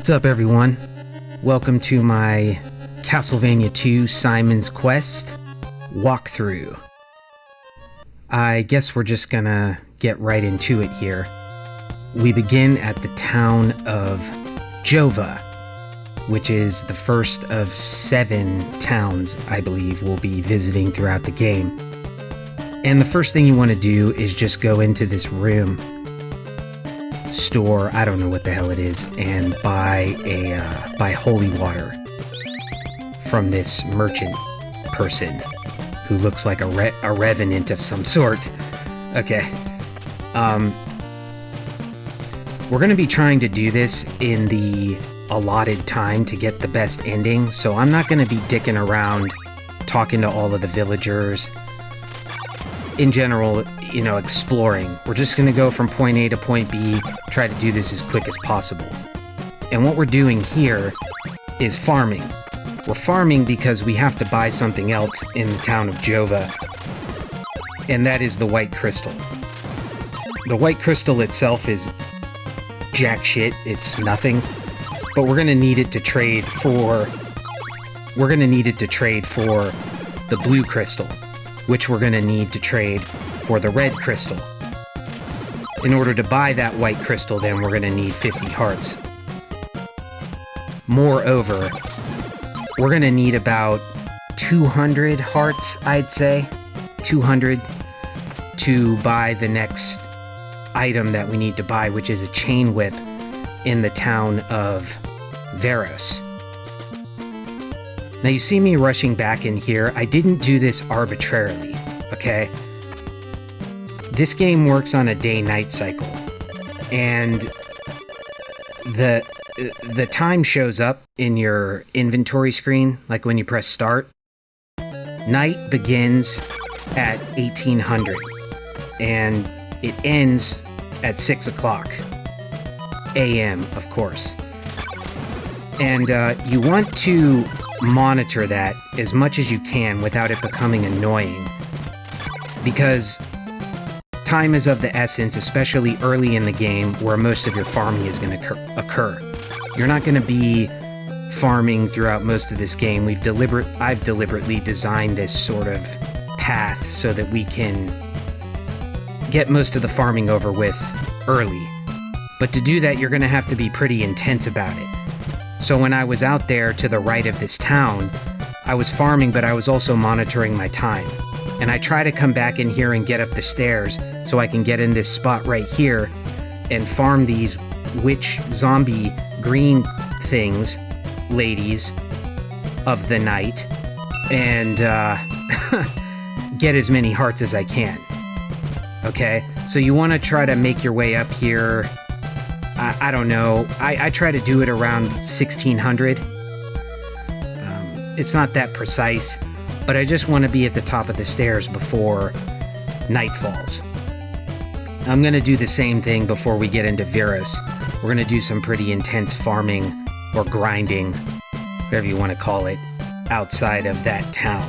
What's up, everyone? Welcome to my Castlevania 2 Simon's Quest walkthrough. I guess we're just gonna get right into it here. We begin at the town of Jova, which is the first of 7 towns I believe we'll be visiting throughout the game. And the first thing you want to do is just go into this room, store, I don't know what the hell it is, and buy holy water from this merchant person who looks like a revenant of some sort. Okay. We're going to be trying to do this in the allotted time to get the best ending, so I'm not going to be dicking around talking to all of the villagers. In general, you know, exploring. We're just going to go from point A to point B, try to do this as quick as possible. And what we're doing here is farming. We're farming because we have to buy something else in the town of Jova, and that is the white crystal. The white crystal itself is jack shit, it's nothing, but we're going to need it to trade for... the blue crystal, which we're going to need to trade for the red crystal. In order to buy that white crystal, then we're going to need 50 hearts. Moreover, we're going to need about 200 hearts, I'd say. 200 to buy the next item that we need to buy, which is a chain whip in the town of Veros. Now you see me rushing back in here. I didn't do this arbitrarily, okay? This game works on a day-night cycle, and the time shows up in your inventory screen, like when you press start. Night begins at 1800, and it ends at 6 o'clock a.m., of course. And you want to monitor that as much as you can without it becoming annoying, because time is of the essence, especially early in the game where most of your farming is going to occur. You're not going to be farming throughout most of this game. I've deliberately designed this sort of path so that we can get most of the farming over with early. But to do that, you're going to have to be pretty intense about it. So when I was out there to the right of this town, I was farming, but I was also monitoring my time. And I try to come back in here and get up the stairs so I can get in this spot right here and farm these witch zombie green things, ladies of the night, and get as many hearts as I can. Okay? So you want to try to make your way up here. I don't know. I try to do it around 1600. It's not that precise, but I just want to be at the top of the stairs before night falls. I'm going to do the same thing before we get into Veros. We're going to do some pretty intense farming or grinding, whatever you want to call it, outside of that town.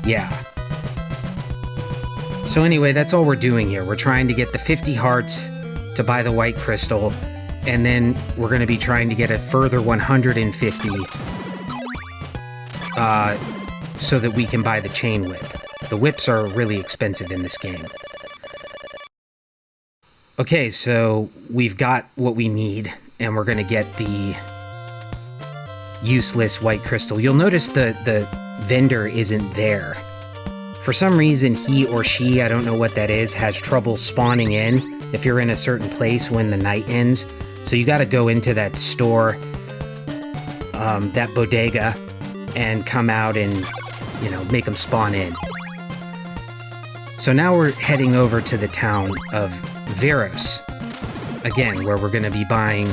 Yeah. So anyway, that's all we're doing here. We're trying to get the 50 hearts to buy the white crystal, and then we're going to be trying to get a further 150 so that we can buy the chain whip. The whips are really expensive in this game. Okay, so we've got what we need, and we're going to get the useless white crystal. You'll notice the vendor isn't there. For some reason, he or she, I don't know what that is, has trouble spawning in if you're in a certain place when the night ends. So you got to go into that store, that bodega, and come out and, make them spawn in. So now we're heading over to the town of Veros, again, where we're going to be buying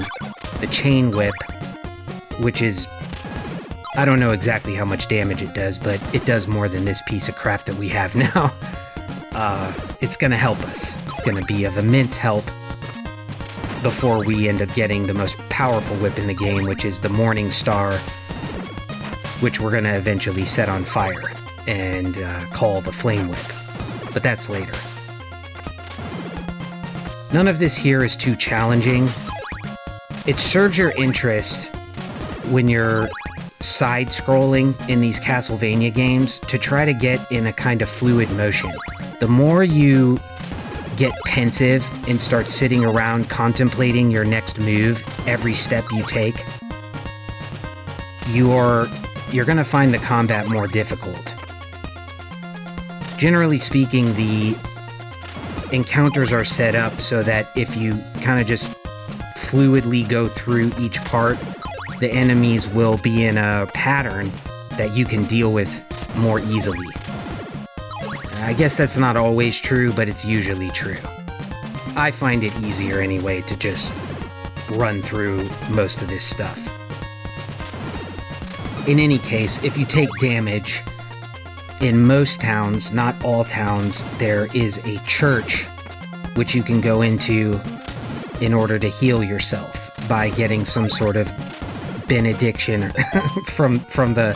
the chain whip, which is, I don't know exactly how much damage it does, but it does more than this piece of crap that we have now. It's going to help us. It's going to be of immense help before we end up getting the most powerful whip in the game, which is the Morning Star, which we're going to eventually set on fire and call the Flame Whip. But that's later. None of this here is too challenging. It serves your interest when you're side-scrolling in these Castlevania games to try to get in a kind of fluid motion. The more you get pensive and start sitting around contemplating your next move every step you take, you're going to find the combat more difficult. Generally speaking, the encounters are set up so that if you kind of just fluidly go through each part, the enemies will be in a pattern that you can deal with more easily. I guess that's not always true, but it's usually true. I find it easier anyway to just run through most of this stuff. In any case, if you take damage, in most towns, not all towns, there is a church which you can go into in order to heal yourself by getting some sort of benediction from the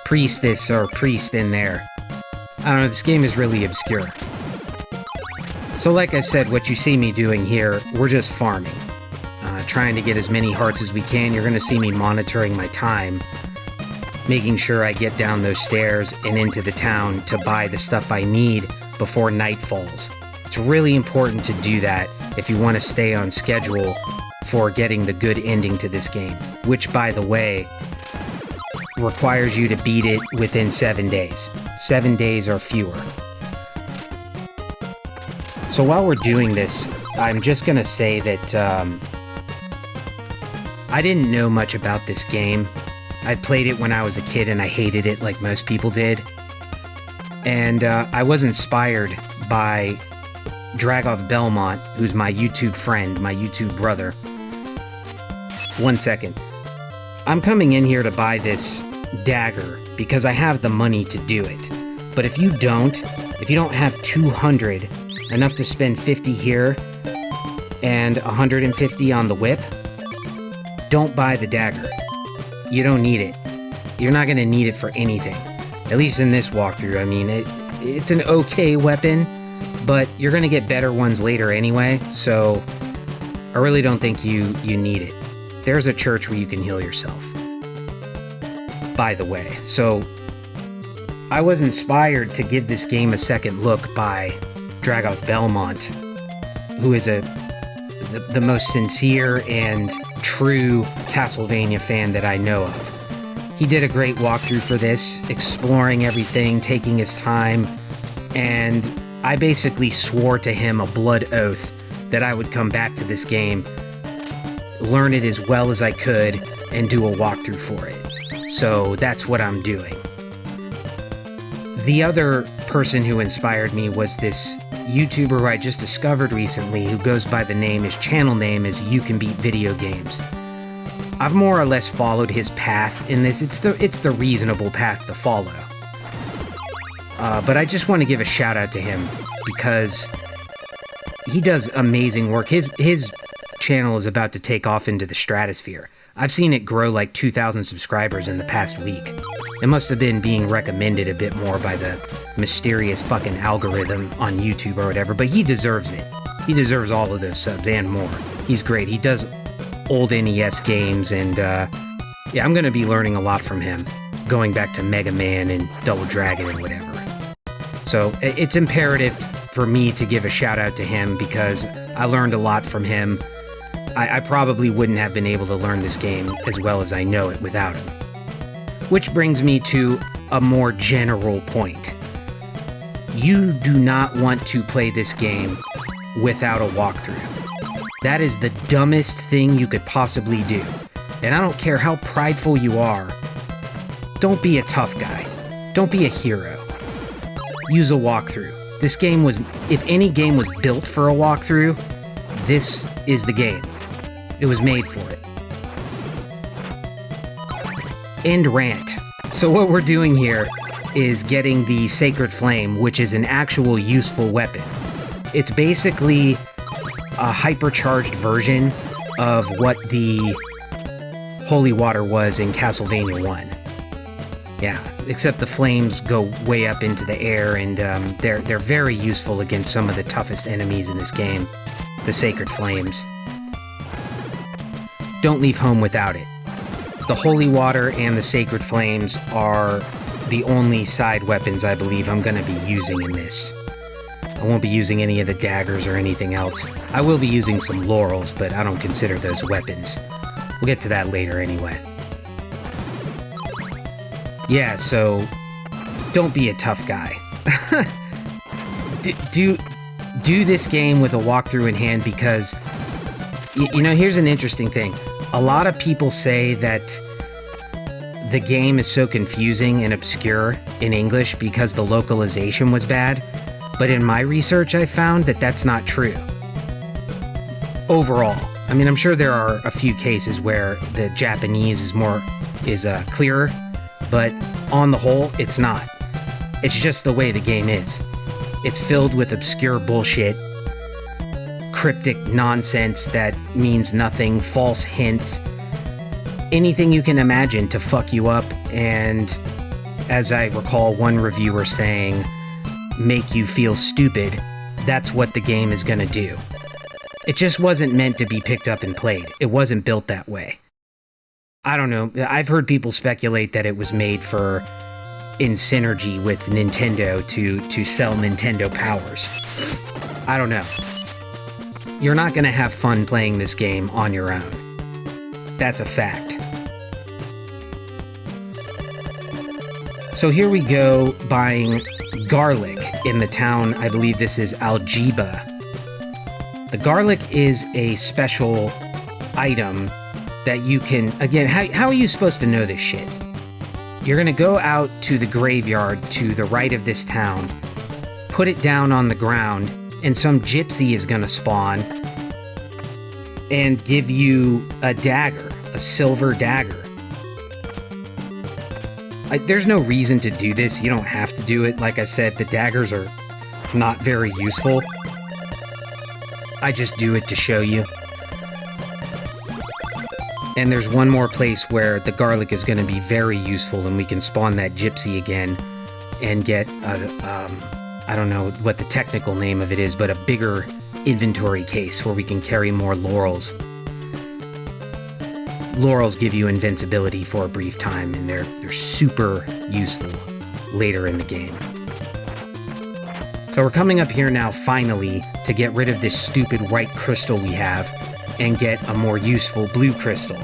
priestess or priest in there. I don't know, this game is really obscure. So like I said, what you see me doing here, we're just farming. Trying to get as many hearts as we can. You're going to see me monitoring my time, making sure I get down those stairs and into the town to buy the stuff I need before night falls. It's really important to do that if you want to stay on schedule for getting the good ending to this game, which, by the way, requires you to beat it within 7 days. 7 days or fewer. So while we're doing this, I'm just going to say that I didn't know much about this game. I played it when I was a kid and I hated it like most people did. And I was inspired by Dragov Belmont, who's my YouTube friend, my YouTube brother. 1 second. I'm coming in here to buy this dagger because I have the money to do it. But if you don't have 200, enough to spend 50 here and 150 on the whip, don't buy the dagger. You don't need it. You're not going to need it for anything. At least in this walkthrough. I mean, it's an okay weapon, but you're going to get better ones later anyway, so I really don't think you need it. There's a church where you can heal yourself, by the way. So I was inspired to give this game a second look by Dragoth Belmont, who is the most sincere and true Castlevania fan that I know of. He did a great walkthrough for this, exploring everything, taking his time, and I basically swore to him a blood oath that I would come back to this game, learn it as well as I could, and do a walkthrough for it. So that's what I'm doing. The other person who inspired me was this YouTuber who I just discovered recently, who goes by the name, his channel name is You Can Beat Video Games. I've more or less followed his path in this. It's the reasonable path to follow. But I just want to give a shout out to him because he does amazing work. His channel is about to take off into the stratosphere. I've seen it grow like 2,000 subscribers in the past week. It must have been being recommended a bit more by the mysterious fucking algorithm on YouTube or whatever, but he deserves it. He deserves all of those subs and more. He's great. He does old NES games, and yeah, I'm going to be learning a lot from him, going back to Mega Man and Double Dragon and whatever. So it's imperative for me to give a shout out to him because I learned a lot from him. I probably wouldn't have been able to learn this game as well as I know it without him. Which brings me to a more general point. You do not want to play this game without a walkthrough. That is the dumbest thing you could possibly do. And I don't care how prideful you are. Don't be a tough guy. Don't be a hero. Use a walkthrough. This game was, if any game was built for a walkthrough, this is the game. It was made for it. End rant. So what we're doing here is getting the Sacred Flame, which is an actual useful weapon. It's basically a hypercharged version of what the Holy Water was in Castlevania 1. Yeah, except the flames go way up into the air, and they're very useful against some of the toughest enemies in this game, the Sacred Flames. Don't leave home without it. The Holy Water and the Sacred Flames are the only side weapons I believe I'm going to be using in this. I won't be using any of the daggers or anything else. I will be using some laurels, but I don't consider those weapons. We'll get to that later anyway. Yeah, so don't be a tough guy. Do this game with a walkthrough in hand because, you know, here's an interesting thing. A lot of people say that the game is so confusing and obscure in English because the localization was bad, but in my research I found that that's not true. Overall. I mean, I'm sure there are a few cases where the Japanese is clearer, but on the whole, it's not. It's just the way the game is. It's filled with obscure bullshit, cryptic nonsense that means nothing, false hints, anything you can imagine to fuck you up, and as I recall one reviewer saying, make you feel stupid. That's what the game is gonna do. It just wasn't meant to be picked up and played. It wasn't built that way. I don't know. I've heard people speculate that it was made in synergy with Nintendo to sell Nintendo powers. I don't know. You're not going to have fun playing this game on your own. That's a fact. So here we go buying garlic in the town. I believe this is Algiba. The garlic is a special item that you can, again, how are you supposed to know this shit? You're going to go out to the graveyard to the right of this town, put it down on the ground, and some gypsy is going to spawn and give you a dagger, a silver dagger. There's no reason to do this. You don't have to do it. Like I said, the daggers are not very useful. I just do it to show you. And there's one more place where the garlic is going to be very useful, and we can spawn that gypsy again and get I don't know what the technical name of it is, but a bigger inventory case where we can carry more laurels. Laurels give you invincibility for a brief time, and they're super useful later in the game. So we're coming up here now, finally, to get rid of this stupid white crystal we have and get a more useful blue crystal.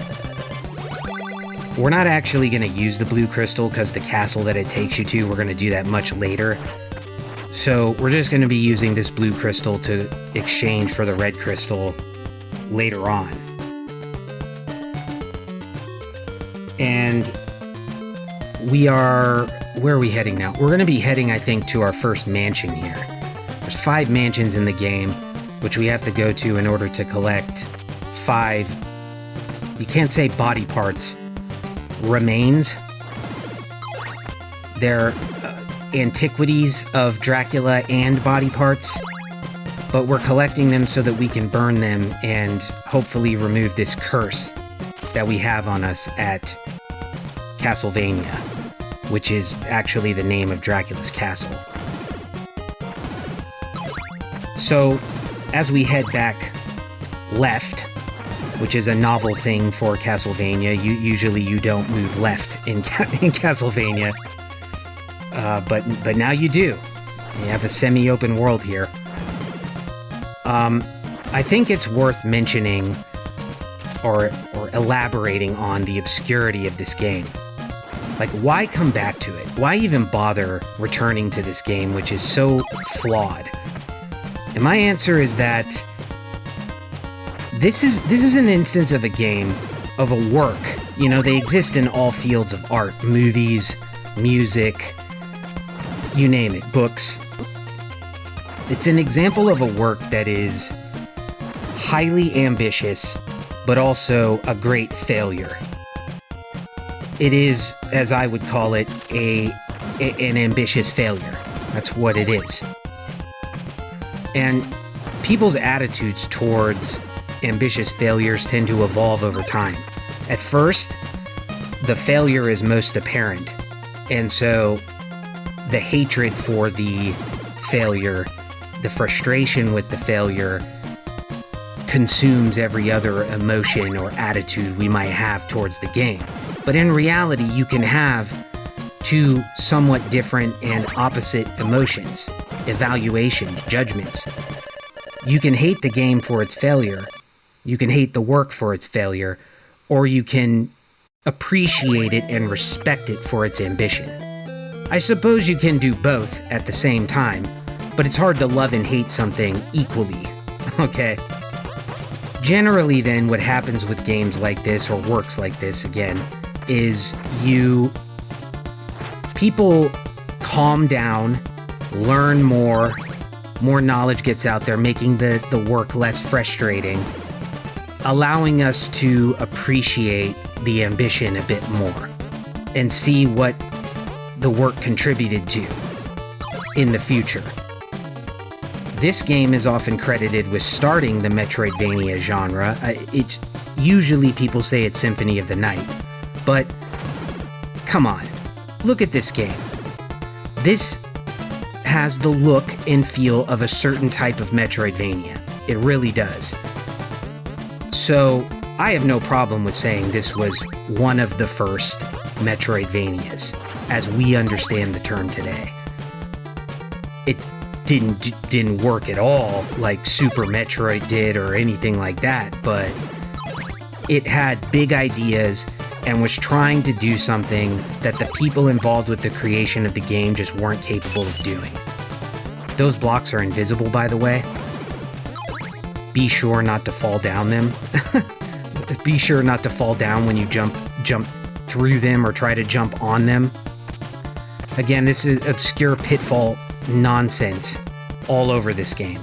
We're not actually going to use the blue crystal because the castle that it takes you to, we're going to do that much later. So we're just going to be using this blue crystal to exchange for the red crystal later on. And we are... where are we heading now? We're going to be heading, I think, to our first mansion here. There's 5 mansions in the game, which we have to go to in order to collect 5... you can't say body parts. Remains. They're antiquities of Dracula and body parts, but we're collecting them so that we can burn them and hopefully remove this curse that we have on us at Castlevania, which is actually the name of Dracula's castle. So, as we head back left, which is a novel thing for Castlevania, usually you don't move left in Castlevania, but now you do. You have a semi-open world here. I think it's worth mentioning or elaborating on the obscurity of this game. Like, why come back to it? Why even bother returning to this game, which is so flawed? And my answer is that this is an instance of a game, of a work. You know, they exist in all fields of art, movies, music, you name it, books. It's an example of a work that is highly ambitious, but also a great failure. It is, as I would call it, an ambitious failure. That's what it is. And people's attitudes towards ambitious failures tend to evolve over time. At first, the failure is most apparent, and so the hatred for the failure, the frustration with the failure, consumes every other emotion or attitude we might have towards the game. But in reality, you can have two somewhat different and opposite emotions, evaluations, judgments. You can hate the game for its failure, you can hate the work for its failure, or you can appreciate it and respect it for its ambition. I suppose you can do both at the same time, but it's hard to love and hate something equally, okay? Generally then, what happens with games like this, or works like this again, is people calm down, learn more knowledge gets out there, making the work less frustrating, allowing us to appreciate the ambition a bit more and see what the work contributed to in the future. This game is often credited with starting the Metroidvania genre. It's usually people say it's Symphony of the Night, but come on, look at this game. This has the look and feel of a certain type of Metroidvania. It really does. So I have no problem with saying this was one of the first Metroidvanias, as we understand the term today. It didn't work at all like Super Metroid did or anything like that, but it had big ideas and was trying to do something that the people involved with the creation of the game just weren't capable of doing. Those blocks are invisible, by the way. Be sure not to fall down them. Be sure not to fall down when you jump through them or try to jump on them. Again, this is obscure pitfall nonsense all over this game.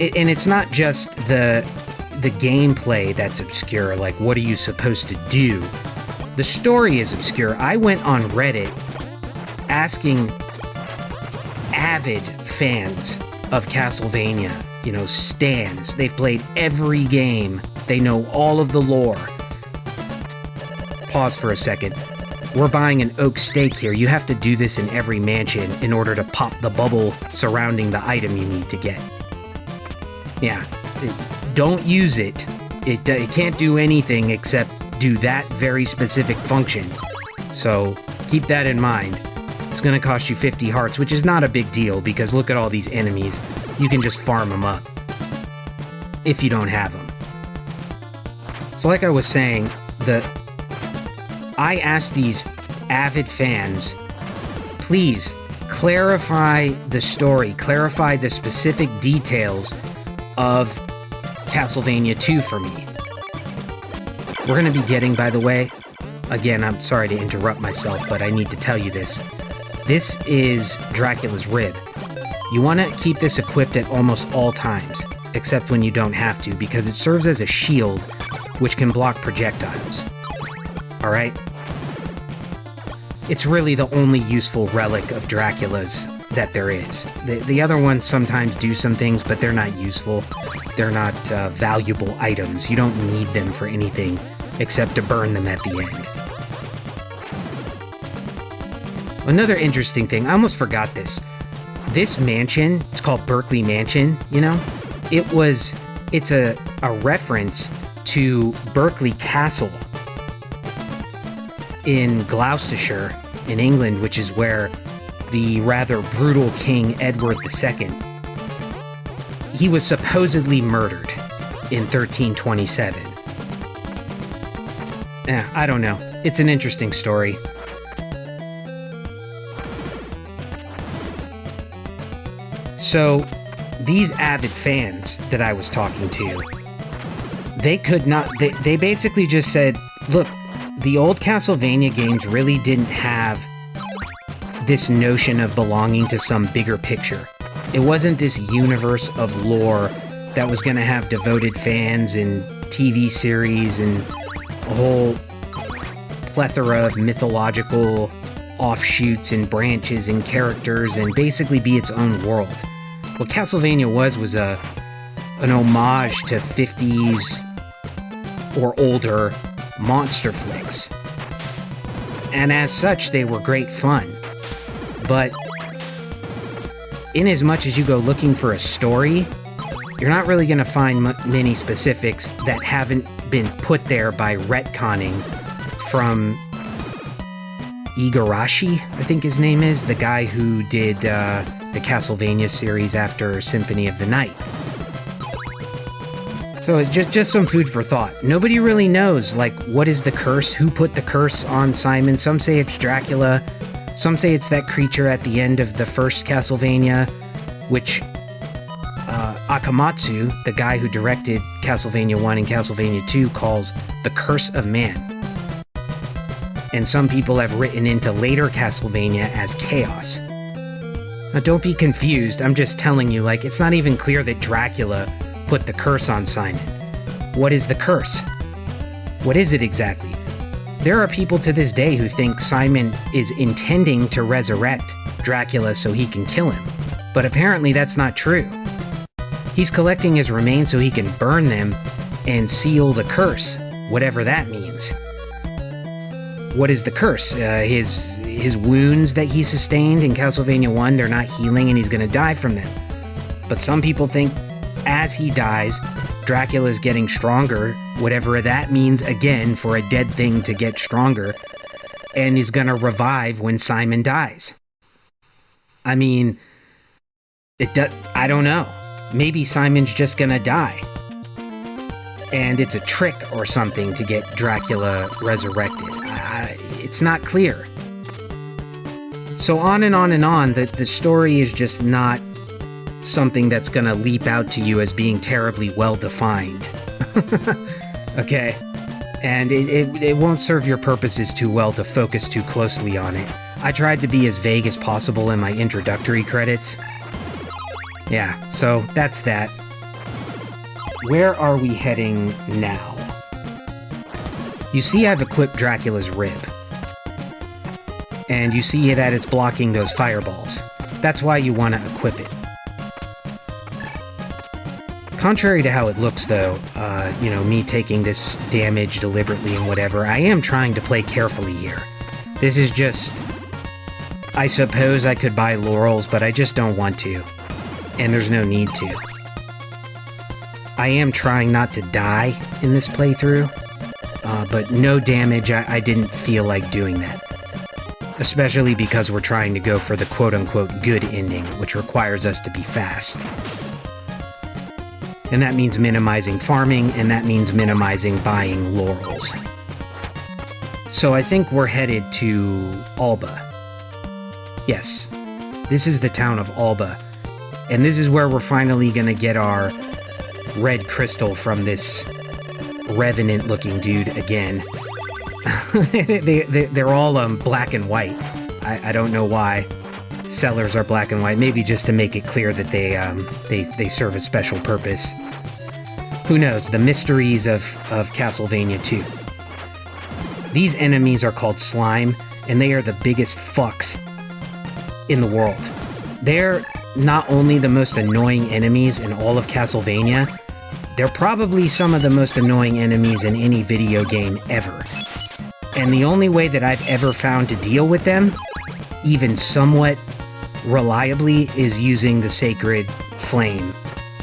And it's not just the gameplay that's obscure, like what are you supposed to do? The story is obscure. I went on Reddit asking avid fans of Castlevania, you know, stans. They've played every game. They know all of the lore. Pause for a second. We're buying an oak steak here. You have to do this in every mansion in order to pop the bubble surrounding the item you need to get. Yeah, don't use it. It can't do anything except do that very specific function. So keep that in mind. It's gonna cost you 50 hearts, which is not a big deal because look at all these enemies. You can just farm them up if you don't have them. So like I was saying, I asked these avid fans, please clarify the story, clarify the specific details of Castlevania 2 for me. We're going to be getting, by the way, again, I'm sorry to interrupt myself, but I need to tell you this. This is Dracula's rib. You want to keep this equipped at almost all times, except when you don't have to, because it serves as a shield, which can block projectiles. Alright? It's really the only useful relic of Dracula's that there is. The other ones sometimes do some things, but they're not useful. They're not valuable items. You don't need them for anything except to burn them at the end. Another interesting thing, I almost forgot this. This mansion, it's called Berkeley Mansion, you know? It's a reference to Berkeley Castle in Gloucestershire, in England, which is where the rather brutal King Edward II, he was supposedly murdered in 1327. I don't know. It's an interesting story. So, these avid fans that I was talking to, they basically just said, look, the old Castlevania games really didn't have this notion of belonging to some bigger picture. It wasn't this universe of lore that was going to have devoted fans and TV series and a whole plethora of mythological offshoots and branches and characters and basically be its own world. What Castlevania was an homage to 50s or older monster flicks. And as such, they were great fun. But in as much as you go looking for a story, you're not really going to find many specifics that haven't been put there by retconning from Igarashi, I think his name is, the guy who did the Castlevania series after Symphony of the Night. So it's just some food for thought. Nobody really knows, like, what is the curse? Who put the curse on Simon? Some say it's Dracula. Some say it's that creature at the end of the first Castlevania, which Akamatsu, the guy who directed Castlevania 1 and Castlevania 2, calls the Curse of Man. And some people have written into later Castlevania as Chaos. Now don't be confused, I'm just telling you, like, it's not even clear that Dracula put the curse on Simon. What is the curse? What is it exactly? There are people to this day who think Simon is intending to resurrect Dracula so he can kill him. But apparently that's not true. He's collecting his remains so he can burn them and seal the curse, whatever that means. What is the curse? His wounds that he sustained in Castlevania 1, they're not healing and he's gonna die from them. But some people think as he dies, Dracula's getting stronger, whatever that means, again, for a dead thing to get stronger, and is gonna revive when Simon dies. I mean, I don't know. Maybe Simon's just gonna die. And it's a trick or something to get Dracula resurrected. It's not clear. So on and on and on, the story is just not something that's gonna leap out to you as being terribly well defined. Okay? And it won't serve your purposes too well to focus too closely on it. I tried to be as vague as possible in my introductory credits. Yeah, so that's that. Where are we heading now? You see I've equipped Dracula's rib. And you see that it's blocking those fireballs. That's why you want to equip it. Contrary to how it looks, though, me taking this damage deliberately and whatever, I am trying to play carefully here. This is just... I suppose I could buy laurels, but I just don't want to. And there's no need to. I am trying not to die in this playthrough, but no damage, I didn't feel like doing that. Especially because we're trying to go for the quote-unquote good ending, which requires us to be fast. And that means minimizing farming, and that means minimizing buying laurels. So I think we're headed to Alba. Yes, this is the town of Alba. And this is where we're finally gonna get our red crystal from this revenant-looking dude again. They're all black and white. I don't know why sellers are black and white. Maybe just to make it clear that they serve a special purpose. Who knows? The mysteries of Castlevania 2. These enemies are called slime, and they are the biggest fucks in the world. They're not only the most annoying enemies in all of Castlevania, they're probably some of the most annoying enemies in any video game ever. And the only way that I've ever found to deal with them, even somewhat reliably, is using the sacred flame,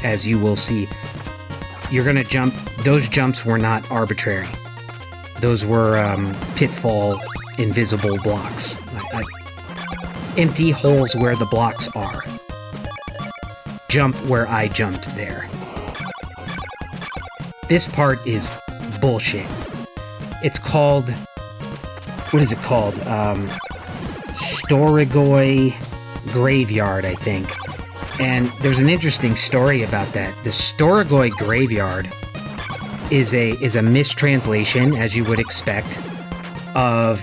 as you will see. You're gonna jump. Those jumps were not arbitrary. Those were pitfall, invisible blocks. Empty holes where the blocks are. Jump where I jumped there. This part is bullshit. It's called... What is it called? Storigoi Graveyard, I think. And there's an interesting story about that. The Storigoi Graveyard is a mistranslation, as you would expect, of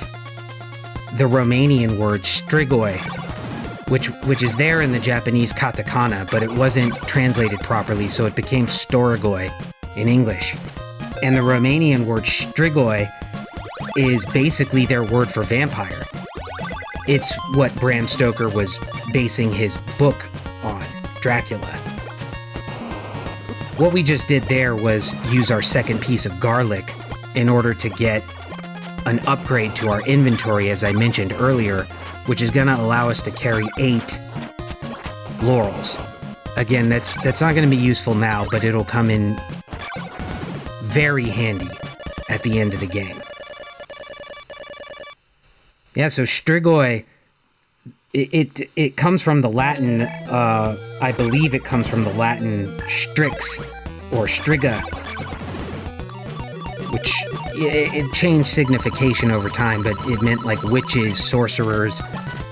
the Romanian word strigoi, which is there in the Japanese katakana, but it wasn't translated properly, so it became Storigoi in English. And the Romanian word strigoi is basically their word for vampire. It's what Bram Stoker was basing his book on, Dracula. What we just did there was use our second piece of garlic in order to get an upgrade to our inventory, as I mentioned earlier, which is going to allow us to carry 8 laurels. Again, that's not going to be useful now, but it'll come in very handy at the end of the game. Yeah, so strigoi, it comes from the Latin, I believe it comes from the Latin strix, or striga, which it changed signification over time, but it meant like witches, sorcerers,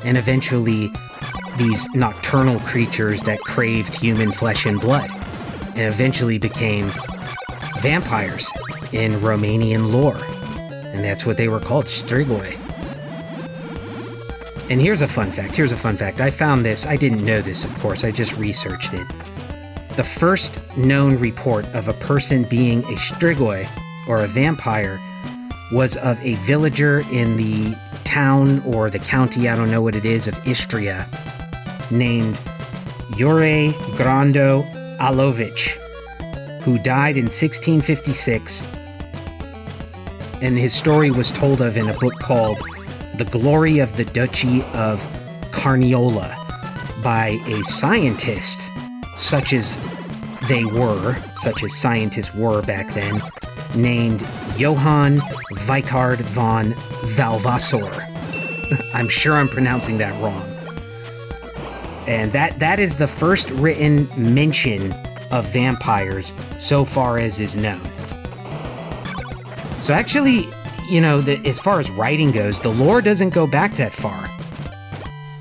and eventually these nocturnal creatures that craved human flesh and blood, and eventually became vampires in Romanian lore. And that's what they were called, strigoi. And here's a fun fact. I found this. I didn't know this, of course. I just researched it. The first known report of a person being a strigoi, or a vampire, was of a villager in the town or the county, I don't know what it is, of Istria, named Jure Grando Alovic, who died in 1656, and his story was told of in a book called The Glory of the Duchy of Carniola by a scientist, such as scientists were back then, named Johann Vicard von Valvassor. I'm sure I'm pronouncing that wrong. And that is the first written mention of vampires so far as is known. So actually, as far as writing goes, the lore doesn't go back that far.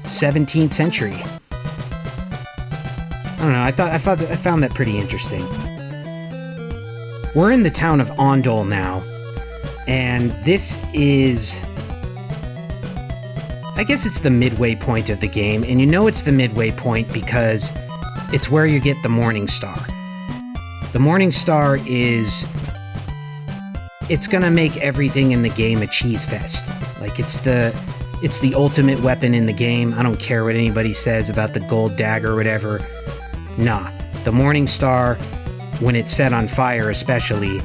17th century. I don't know, I found that pretty interesting. We're in the town of Ondol now, and this is... I guess it's the midway point of the game, and you know it's the midway point because it's where you get the Morning Star. The Morning Star is it's gonna make everything in the game a cheese fest. Like, it's the ultimate weapon in the game. I don't care what anybody says about the gold dagger or whatever. Nah, the Morning Star, when it's set on fire especially,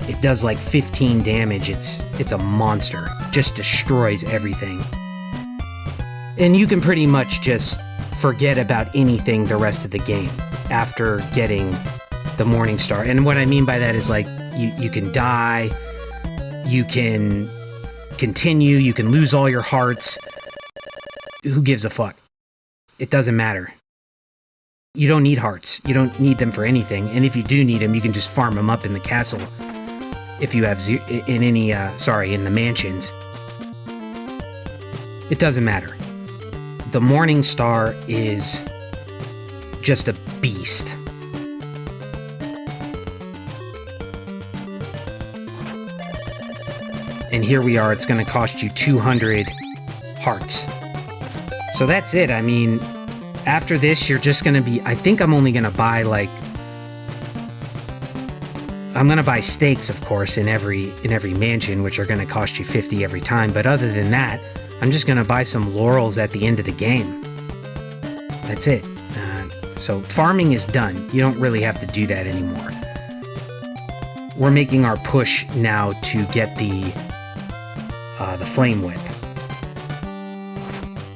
it does like 15 damage. It's a monster. Just destroys everything. And you can pretty much just forget about anything the rest of the game after getting the Morning Star. And what I mean by that is, like, you can die, you can continue, you can lose all your hearts. Who gives a fuck? It doesn't matter. You don't need hearts. You don't need them for anything. And if you do need them, you can just farm them up in the castle. If you have in the mansions. It doesn't matter. The Morning Star is just a beast. And here we are, it's going to cost you 200 hearts. So that's it. I mean, after this, you're just going to be... I think I'm only going to buy, like... I'm going to buy stakes, of course, in every mansion, which are going to cost you 50 every time. But other than that, I'm just going to buy some laurels at the end of the game. That's it. So farming is done. You don't really have to do that anymore. We're making our push now to get the flame whip.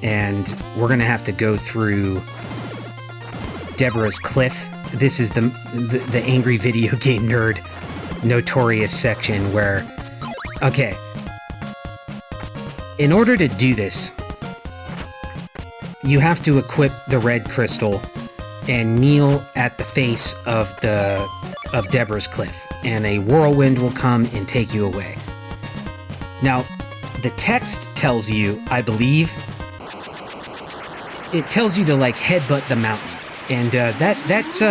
And we're going to have to go through Deborah's Cliff. This is the angry video game nerd notorious section where... Okay. In order to do this, you have to equip the red crystal and kneel at the face of Deborah's Cliff, and a whirlwind will come and take you away. Now, the text tells you, I believe, it tells you to, like, headbutt the mountain, and that's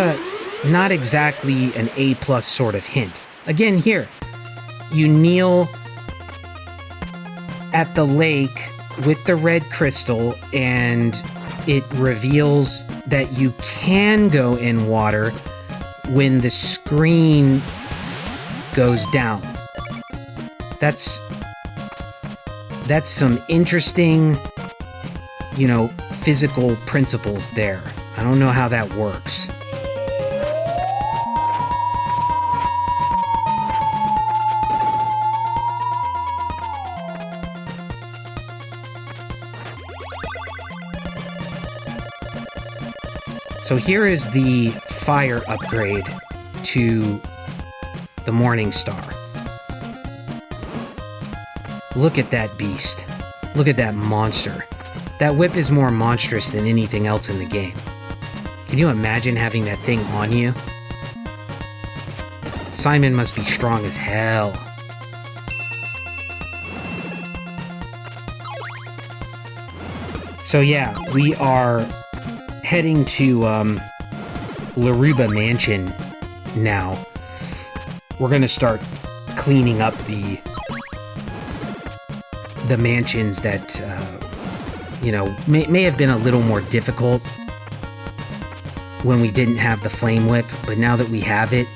not exactly an A+ sort of hint. Again, here, you kneel at the lake with the red crystal, and it reveals that you can go in water when the screen goes down. That's some interesting, physical principles there. I don't know how that works. So here is the fire upgrade to the Morning Star. Look at that beast. Look at that monster. That whip is more monstrous than anything else in the game. Can you imagine having that thing on you? Simon must be strong as hell. So yeah, we are heading to Laruba Mansion now. We're gonna start cleaning up the mansions that may have been a little more difficult when we didn't have the flame whip, but now that we have it,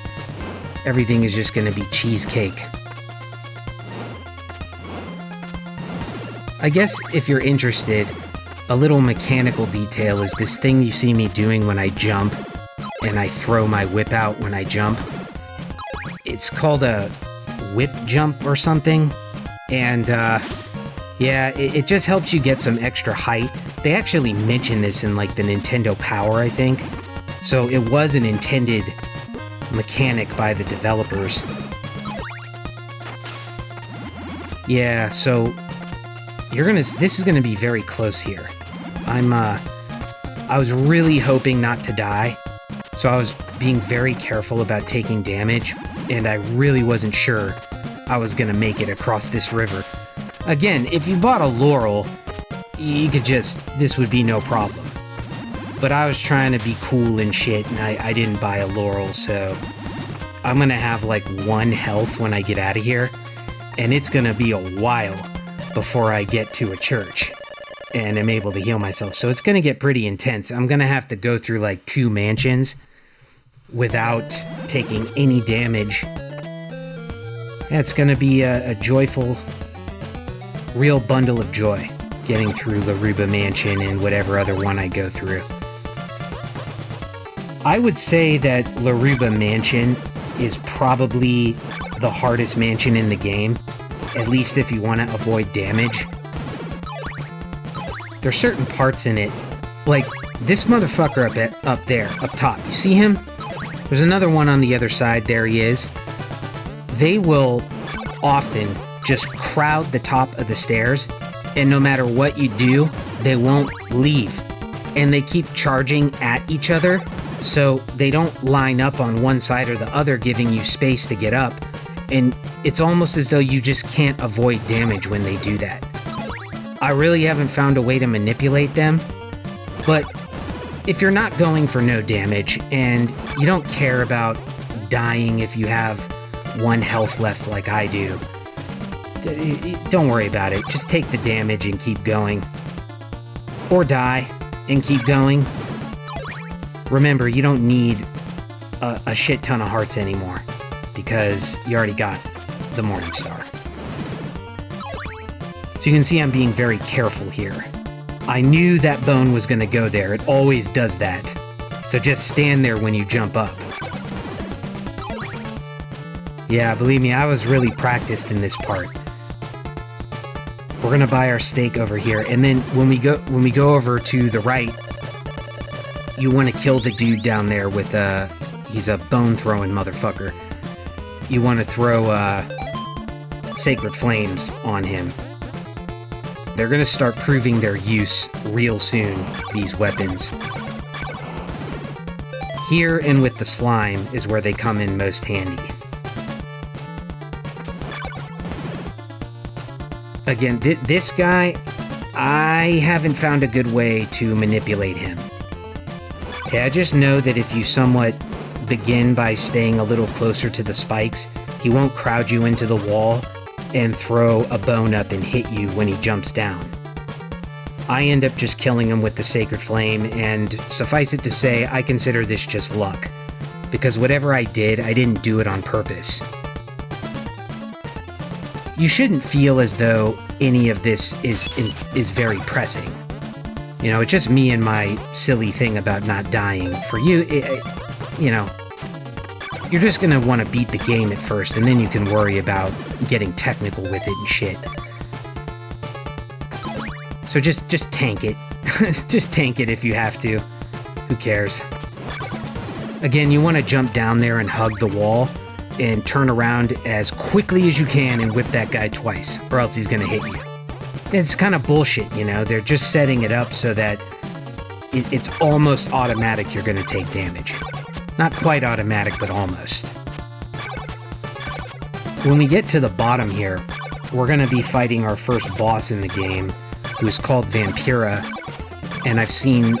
everything is just gonna be cheesecake. I guess if you're interested, a little mechanical detail is this thing you see me doing when I jump, and I throw my whip out when I jump. It's called a whip jump or something, and yeah, it just helps you get some extra height. They actually mention this in, like, the Nintendo Power, I think. So it was an intended mechanic by the developers. Yeah, so this is gonna be very close here. I was really hoping not to die, so I was being very careful about taking damage, and I really wasn't sure I was gonna make it across this river. Again, if you bought a laurel, you could this would be no problem. But I was trying to be cool and shit, and I didn't buy a laurel, so I'm gonna have like 1 health when I get out of here, and it's gonna be a while before I get to a church and am able to heal myself. So it's gonna get pretty intense. I'm gonna have to go through like 2 mansions without taking any damage Yeah, it's gonna be a joyful, real bundle of joy getting through Laruba Mansion and whatever other one I go through. I would say that Laruba Mansion is probably the hardest mansion in the game, at least if you want to avoid damage. There's certain parts in it, like this motherfucker up there, up top. You see him? There's another one on the other side. There he is. They will often just crowd the top of the stairs, and no matter what you do, they won't leave. And they keep charging at each other, so they don't line up on one side or the other, giving you space to get up. And it's almost as though you just can't avoid damage when they do that. I really haven't found a way to manipulate them, but if you're not going for no damage and you don't care about dying if you have 1 health left like I do, don't worry about it. Just take the damage and keep going. Or die and keep going. Remember, you don't need a shit ton of hearts anymore, because you already got the Morning Star. So you can see I'm being very careful here. I knew that bone was going to go there. It always does that. So just stand there when you jump up. Yeah, believe me, I was really practiced in this part. We're gonna buy our steak over here, and then when we go over to the right, you want to kill the dude down there with he's a bone throwing motherfucker. You want to throw sacred flames on him. They're gonna start proving their use real soon, these weapons. Here and with the slime is where they come in most handy. Again, this guy, I haven't found a good way to manipulate him. Okay, I just know that if you somewhat begin by staying a little closer to the spikes, he won't crowd you into the wall and throw a bone up and hit you when he jumps down. I end up just killing him with the Sacred Flame, and suffice it to say, I consider this just luck. Because whatever I did, I didn't do it on purpose. You shouldn't feel as though any of this is very pressing. You know, it's just me and my silly thing about not dying. For you, you know, you're just gonna want to beat the game at first, and then you can worry about getting technical with it and shit. So just tank it. Just tank it if you have to. Who cares? Again, you want to jump down there and hug the wall, and turn around as quickly as you can and whip that guy twice, or else he's gonna hit you. It's kind of bullshit, you know? They're just setting it up so that it's almost automatic you're gonna take damage. Not quite automatic, but almost. When we get to the bottom here, we're gonna be fighting our first boss in the game, who's called Vampira, and I've seen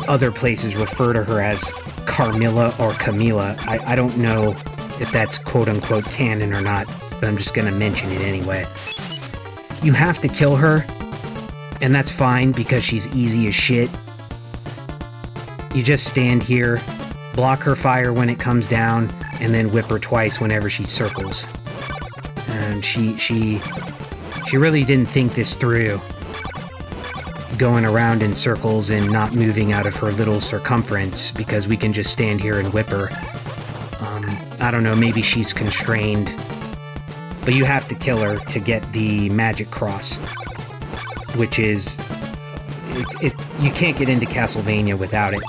other places refer to her as Carmilla or Camilla. I don't know if that's quote-unquote canon or not, but I'm just gonna mention it anyway. You have to kill her, and that's fine because she's easy as shit. You just stand here, block her fire when it comes down, and then whip her twice whenever she circles. And she really didn't think this through, going around in circles and not moving out of her little circumference, because we can just stand here and whip her. I don't know, maybe she's constrained, but you have to kill her to get the magic cross, which is, you can't get into Castlevania without it.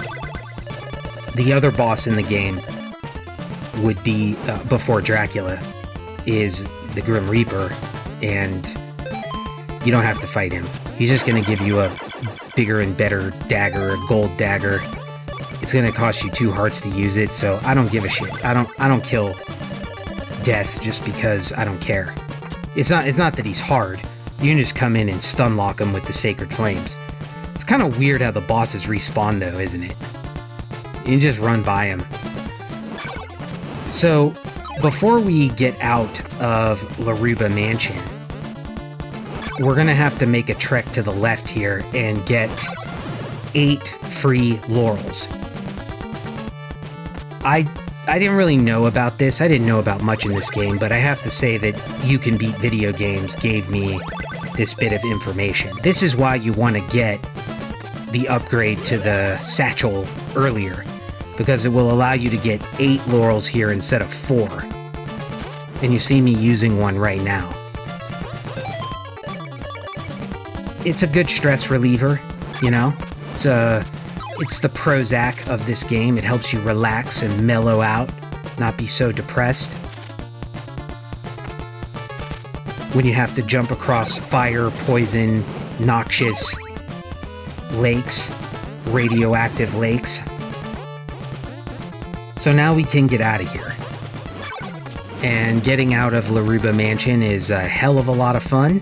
The other boss in the game would be, before Dracula, is the Grim Reaper, and you don't have to fight him. He's just going to give you a bigger and better dagger, a gold dagger. It's going to cost you 2 hearts to use it, so I don't give a shit. I don't kill death just because I don't care. It's not that he's hard. You can just come in and stun lock him with the Sacred Flames. It's kind of weird how the bosses respawn though, isn't it? You can just run by him. So, before we get out of Laruba Mansion, we're gonna have to make a trek to the left here and get 8 free laurels. I I didn't really know about this. I didn't know about much in this game, but I have to say that You Can Beat Video Games gave me this bit of information. This is why you want to get the upgrade to the satchel earlier, because it will allow you to get 8 laurels here instead of 4. And you see me using one right now. It's a good stress reliever, you know? It's the Prozac of this game. It helps you relax and mellow out, not be so depressed. When you have to jump across fire, poison, noxious lakes, radioactive lakes. So now we can get out of here. And getting out of Laruba Mansion is a hell of a lot of fun.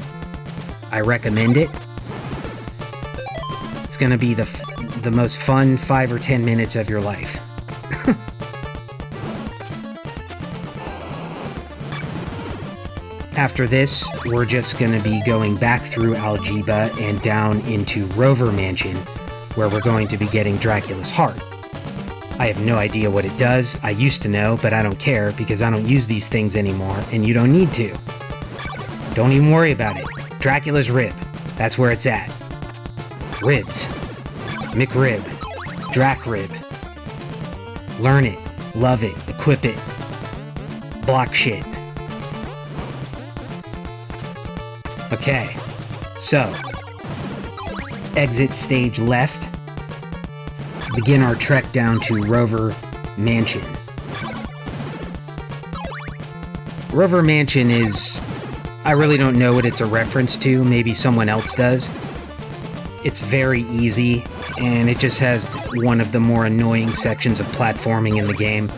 I recommend it. It's gonna be the most fun 5 or 10 minutes of your life. After this, we're just gonna be going back through Algiba and down into Rover Mansion, where we're going to be getting Dracula's heart. I have no idea what it does. I used to know, but I don't care because I don't use these things anymore, and you don't need to. Don't even worry about it. Dracula's rib. That's where it's at. Ribs. McRib. Drac rib. Learn it. Love it. Equip it. Block shit. Okay. So. Exit stage left. Begin our trek down to Rover Mansion. Rover Mansion is... I really don't know what it's a reference to. Maybe someone else does. It's very easy, and it just has one of the more annoying sections of platforming in the game.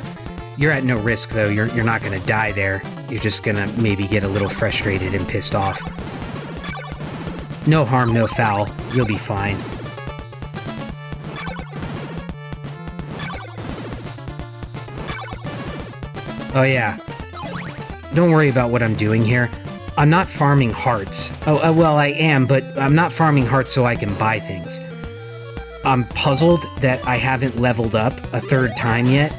You're at no risk, though. You're not going to die there. You're just going to maybe get a little frustrated and pissed off. No harm, no foul. You'll be fine. Oh yeah. Don't worry about what I'm doing here. I'm not farming hearts. Well, I am, but I'm not farming hearts so I can buy things. I'm puzzled that I haven't leveled up a 3rd time yet,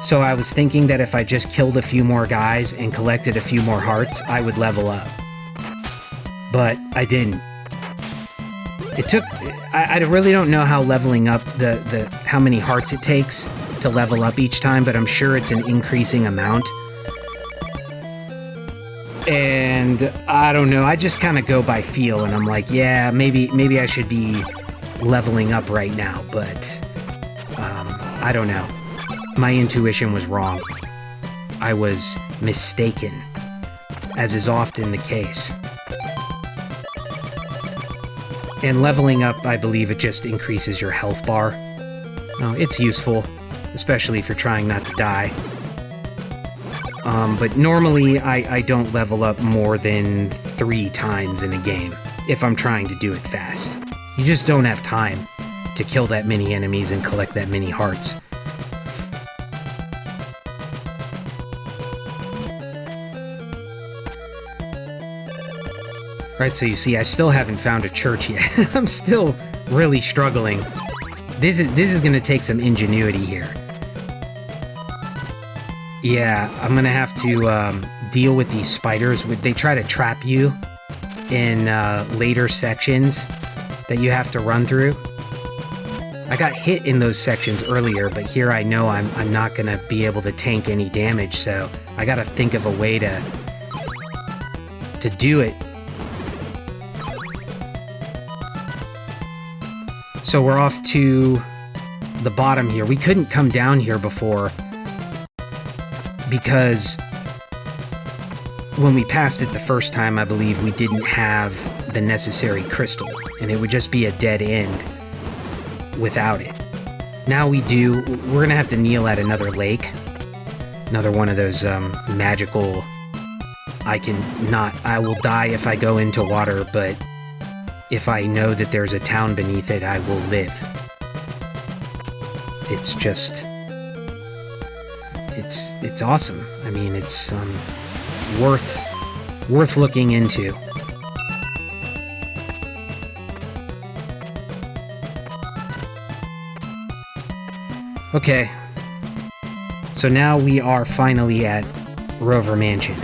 so I was thinking that if I just killed a few more guys and collected a few more hearts, I would level up. But I didn't. It took... I really don't know how leveling up how many hearts it takes to level up each time, but I'm sure it's an increasing amount. And I don't know, I just kind of go by feel, and I'm like, yeah, maybe I should be leveling up right now, but I don't know. My intuition was wrong. I was mistaken, as is often the case. And leveling up, I believe it just increases your health bar. Oh, it's useful, especially if you're trying not to die. But normally, I don't level up more than 3 times in a game, if I'm trying to do it fast. You just don't have time to kill that many enemies and collect that many hearts. Alright, so you see, I still haven't found a church yet. I'm still really struggling. This is gonna take some ingenuity here. Yeah, I'm gonna have to deal with these spiders. They try to trap you in later sections that you have to run through. I got hit in those sections earlier, but here I know I'm not gonna be able to tank any damage, so I gotta think of a way to do it. So we're off to the bottom here. We couldn't come down here before, because when we passed it the first time, I believe we didn't have the necessary crystal, and it would just be a dead end without it. Now we do. We're gonna have to kneel at another lake, another one of those magical... I will die if I go into water, but if I know that there's a town beneath it, I will live. It's just... It's awesome. I mean, it's worth looking into. Okay. So now we are finally at Rover Mansion.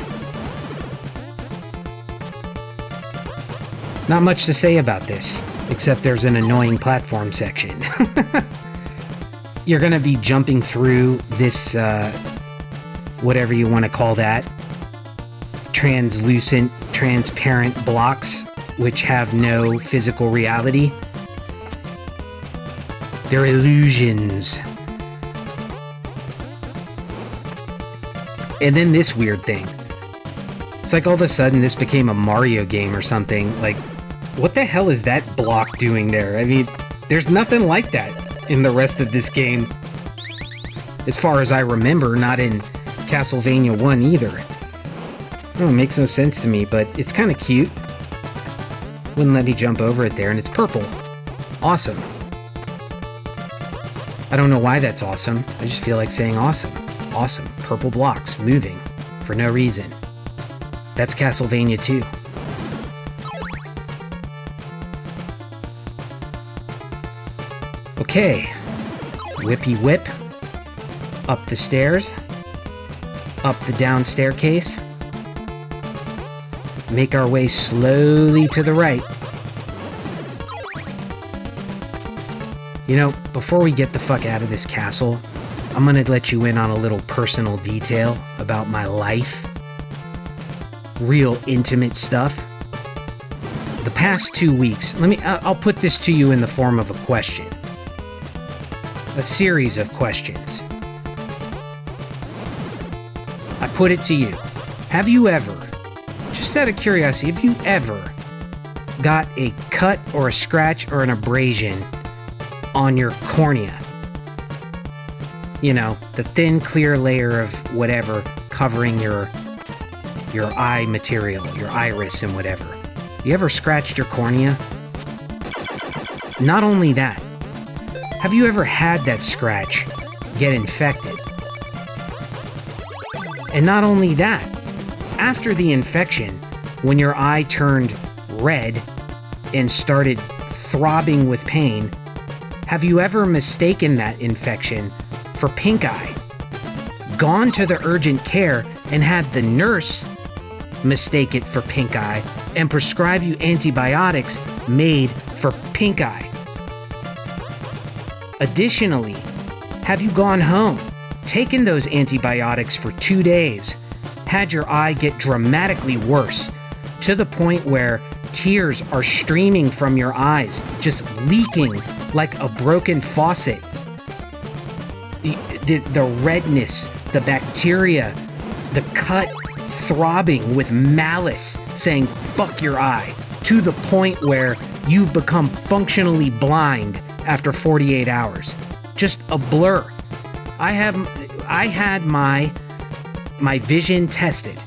Not much to say about this, except there's an annoying platform section. You're gonna be jumping through this, whatever you want to call that, translucent, transparent blocks, which have no physical reality. They're illusions. And then this weird thing. It's like all of a sudden this became a Mario game or something. Like, what the hell is that block doing there? I mean, there's nothing like that in the rest of this game. As far as I remember, not in Castlevania 1 either. Oh, it makes no sense to me, but it's kind of cute. Wouldn't let me jump over it there, and it's purple. Awesome. I don't know why that's awesome. I just feel like saying awesome. Awesome. Purple blocks, moving, for no reason. That's Castlevania 2. Okay. Whippy whip. Up the stairs. Up the down staircase. Make our way slowly to the right. You know, before we get the fuck out of this castle, I'm gonna let you in on a little personal detail about my life. Real intimate stuff. The past 2 weeks, I'll put this to you in the form of a question. A series of questions. I put it to you. Have you ever, just out of curiosity, have you ever got a cut or a scratch or an abrasion on your cornea? You know, the thin, clear layer of whatever covering your eye material, your iris and whatever. You ever scratched your cornea? Not only that, have you ever had that scratch get infected? And not only that, after the infection, when your eye turned red and started throbbing with pain, have you ever mistaken that infection for pink eye? Gone to the urgent care and had the nurse mistake it for pink eye and prescribe you antibiotics made for pink eye? Additionally, have you gone home, taken those antibiotics for 2 days, had your eye get dramatically worse to the point where tears are streaming from your eyes, just leaking like a broken faucet? The redness, the bacteria, the cut throbbing with malice saying, fuck your eye, to the point where you've become functionally blind after 48 hours. Just a blur. I had my vision tested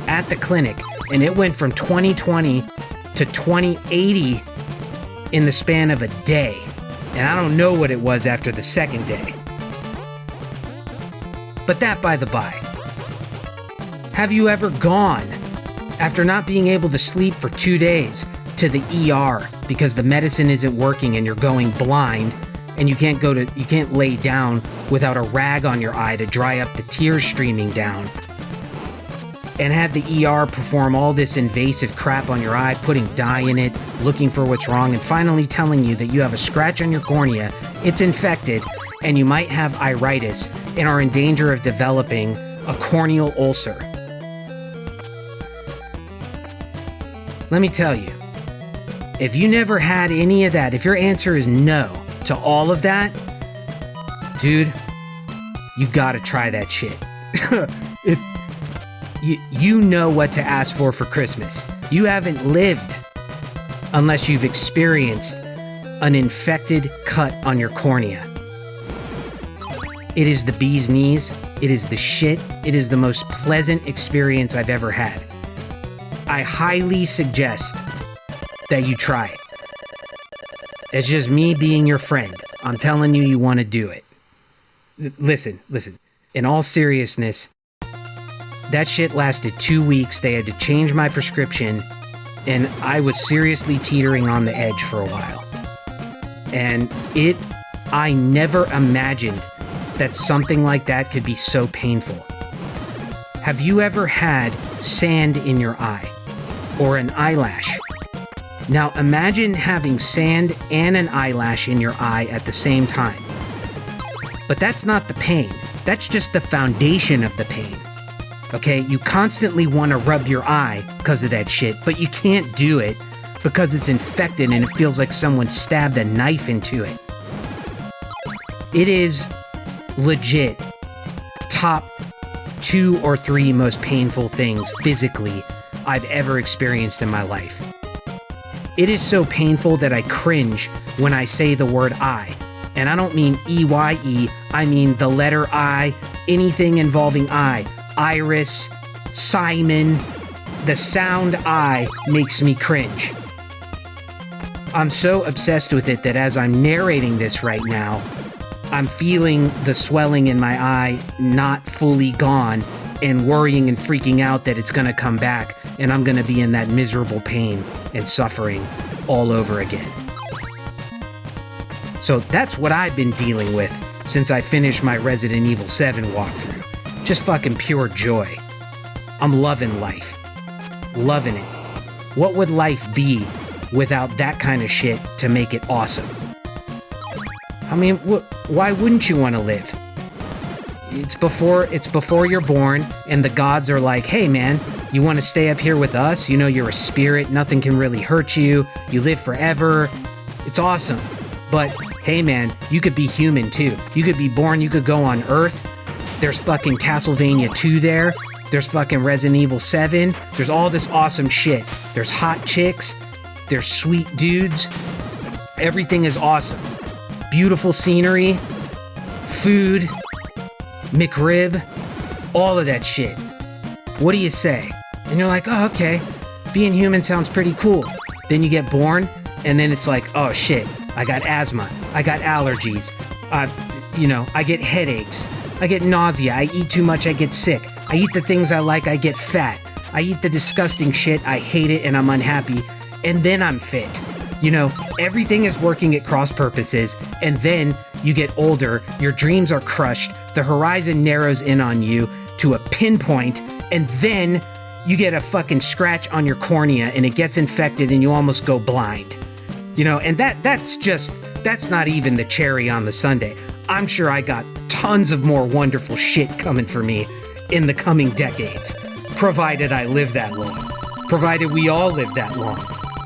at the clinic, and it went from 20/20 to 20/80 in the span of a day. And I don't know what it was after the second day. But that by the by. Have you ever gone, after not being able to sleep for 2 days, to the ER because the medicine isn't working and you're going blind and you can't lay down without a rag on your eye to dry up the tears streaming down, and had the ER perform all this invasive crap on your eye, putting dye in it, looking for what's wrong, and finally telling you that you have a scratch on your cornea, it's infected, and you might have iritis and are in danger of developing a corneal ulcer? Let me tell you, if you never had any of that, if your answer is no to all of that, dude, you gotta try that shit. You know what to ask for Christmas. You haven't lived unless you've experienced an infected cut on your cornea. It is the bee's knees. It is the shit. It is the most pleasant experience I've ever had. I highly suggest that you try it. It's just me being your friend. I'm telling you, you want to do it. Listen. In all seriousness, that shit lasted 2 weeks. They had to change my prescription, and I was seriously teetering on the edge for a while. And I never imagined that something like that could be so painful. Have you ever had sand in your eye? Or an eyelash? Now imagine having sand and an eyelash in your eye at the same time. But that's not the pain. That's just the foundation of the pain. Okay, you constantly want to rub your eye because of that shit, but you can't do it because it's infected and it feels like someone stabbed a knife into it. It is legit top 2 or 3 most painful things physically I've ever experienced in my life. It is so painful that I cringe when I say the word eye. And I don't mean E-Y-E, I mean the letter I, anything involving I. Iris, Simon, the sound I makes me cringe. I'm so obsessed with it that as I'm narrating this right now, I'm feeling the swelling in my eye not fully gone and worrying and freaking out that it's gonna come back and I'm gonna be in that miserable pain and suffering all over again. So that's what I've been dealing with since I finished my Resident Evil 7 walkthrough. Just fucking pure joy. I'm loving life. Loving it. What would life be without that kind of shit to make it awesome? I mean, why wouldn't you want to live? It's before you're born, and the gods are like, hey man, you want to stay up here with us? You know, you're a spirit, nothing can really hurt you, you live forever. It's awesome. But, hey man, you could be human too. You could be born, you could go on Earth. There's fucking Castlevania 2 there. There's fucking Resident Evil 7. There's all this awesome shit. There's hot chicks. There's sweet dudes. Everything is awesome. Beautiful scenery. Food. McRib. All of that shit. What do you say? And you're like, oh, okay. Being human sounds pretty cool. Then you get born, and then it's like, oh shit. I got asthma. I got allergies. I get headaches. I get nausea, I eat too much, I get sick. I eat the things I like, I get fat. I eat the disgusting shit, I hate it, and I'm unhappy. And then I'm fit. You know, everything is working at cross purposes, and then you get older, your dreams are crushed, the horizon narrows in on you to a pinpoint, and then you get a fucking scratch on your cornea, and it gets infected, and you almost go blind. You know, and that's not even the cherry on the sundae. I'm sure I got tons of more wonderful shit coming for me in the coming decades, provided I live that long, provided we all live that long.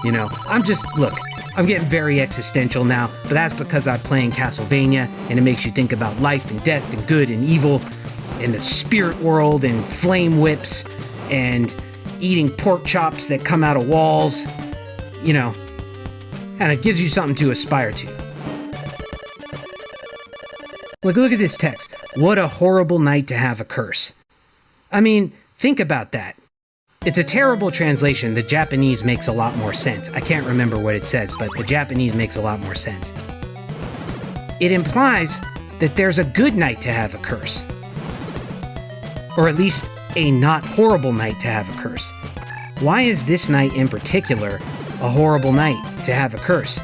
You know, I'm getting very existential now, but that's because I'm playing Castlevania, and it makes you think about life and death and good and evil and the spirit world and flame whips and eating pork chops that come out of walls, you know, and it gives you something to aspire to. Look at this text. What a horrible night to have a curse. I mean, think about that. It's a terrible translation. The Japanese makes a lot more sense. I can't remember what it says, but the Japanese makes a lot more sense. It implies that there's a good night to have a curse. Or at least a not horrible night to have a curse. Why is this night in particular a horrible night to have a curse?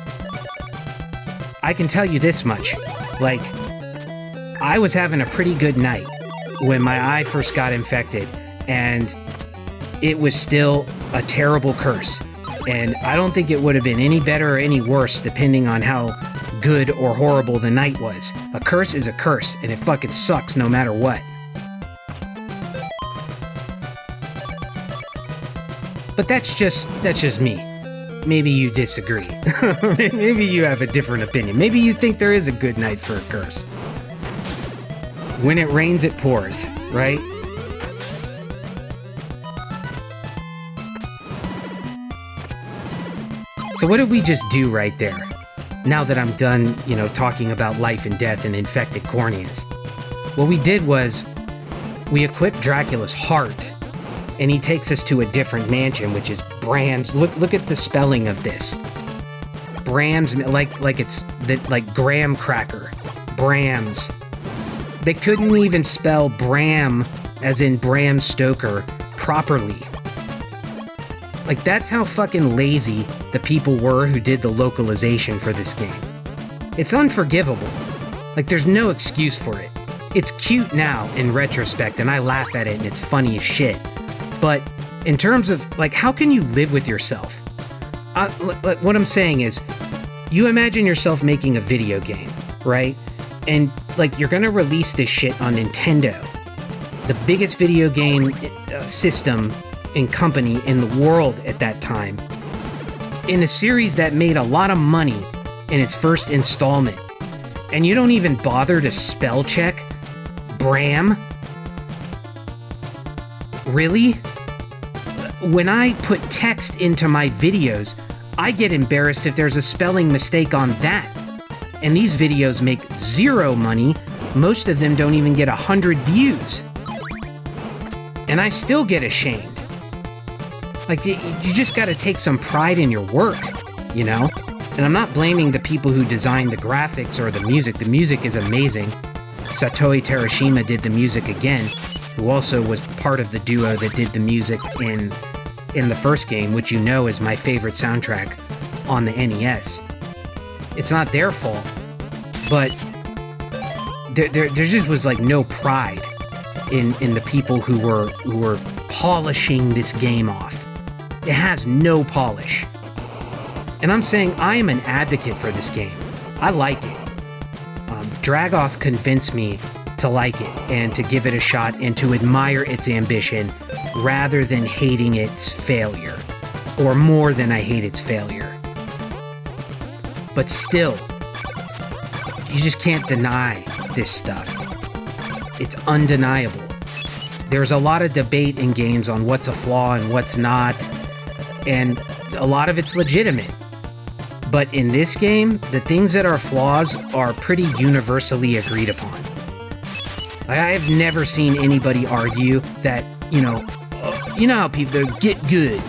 I can tell you this much. Like, I was having a pretty good night when my eye first got infected, and it was still a terrible curse. And I don't think it would have been any better or any worse depending on how good or horrible the night was. A curse is a curse, and it fucking sucks no matter what. But that's just me. Maybe you disagree. Maybe you have a different opinion. Maybe you think there is a good night for a curse. When it rains, it pours, right? So what did we just do right there? Now that I'm done, talking about life and death and infected corneas. What we did was, we equipped Dracula's heart, and he takes us to a different mansion, which is Bram's. Look at the spelling of this. Bram's, like it's like graham cracker. Bram's. They couldn't even spell Bram, as in Bram Stoker, properly. Like, that's how fucking lazy the people were who did the localization for this game. It's unforgivable. Like, there's no excuse for it. it's cute now in retrospect, and I laugh at it, and it's funny as shit. But in terms of, like, how can you live with yourself? What I'm saying is, you imagine yourself making a video game, right? And, like, you're gonna release this shit on Nintendo, the biggest video game system and company in the world at that time, in a series that made a lot of money in its first installment. And you don't even bother to spell check Bram? Really? When I put text into my videos, I get embarrassed if there's a spelling mistake on that. And these videos make zero money. Most of them don't even get 100 views. And I still get ashamed. Like, you just gotta take some pride in your work, you know? And I'm not blaming the people who designed the graphics or the music. The music is amazing. Satoshi Terashima did the music again, who also was part of the duo that did the music in the first game, which you know is my favorite soundtrack on the NES. It's not their fault, but there just was like no pride in the people who were polishing this game off. It has no polish. And I'm saying I am an advocate for this game. I like it. Dragoff convinced me to like it and to give it a shot and to admire its ambition rather than hating its failure, or more than I hate its failure. But still, you just can't deny this stuff. It's undeniable. There's a lot of debate in games on what's a flaw and what's not, and a lot of it's legitimate. But in this game, the things that are flaws are pretty universally agreed upon. I have never seen anybody argue that, you know how people go, get good.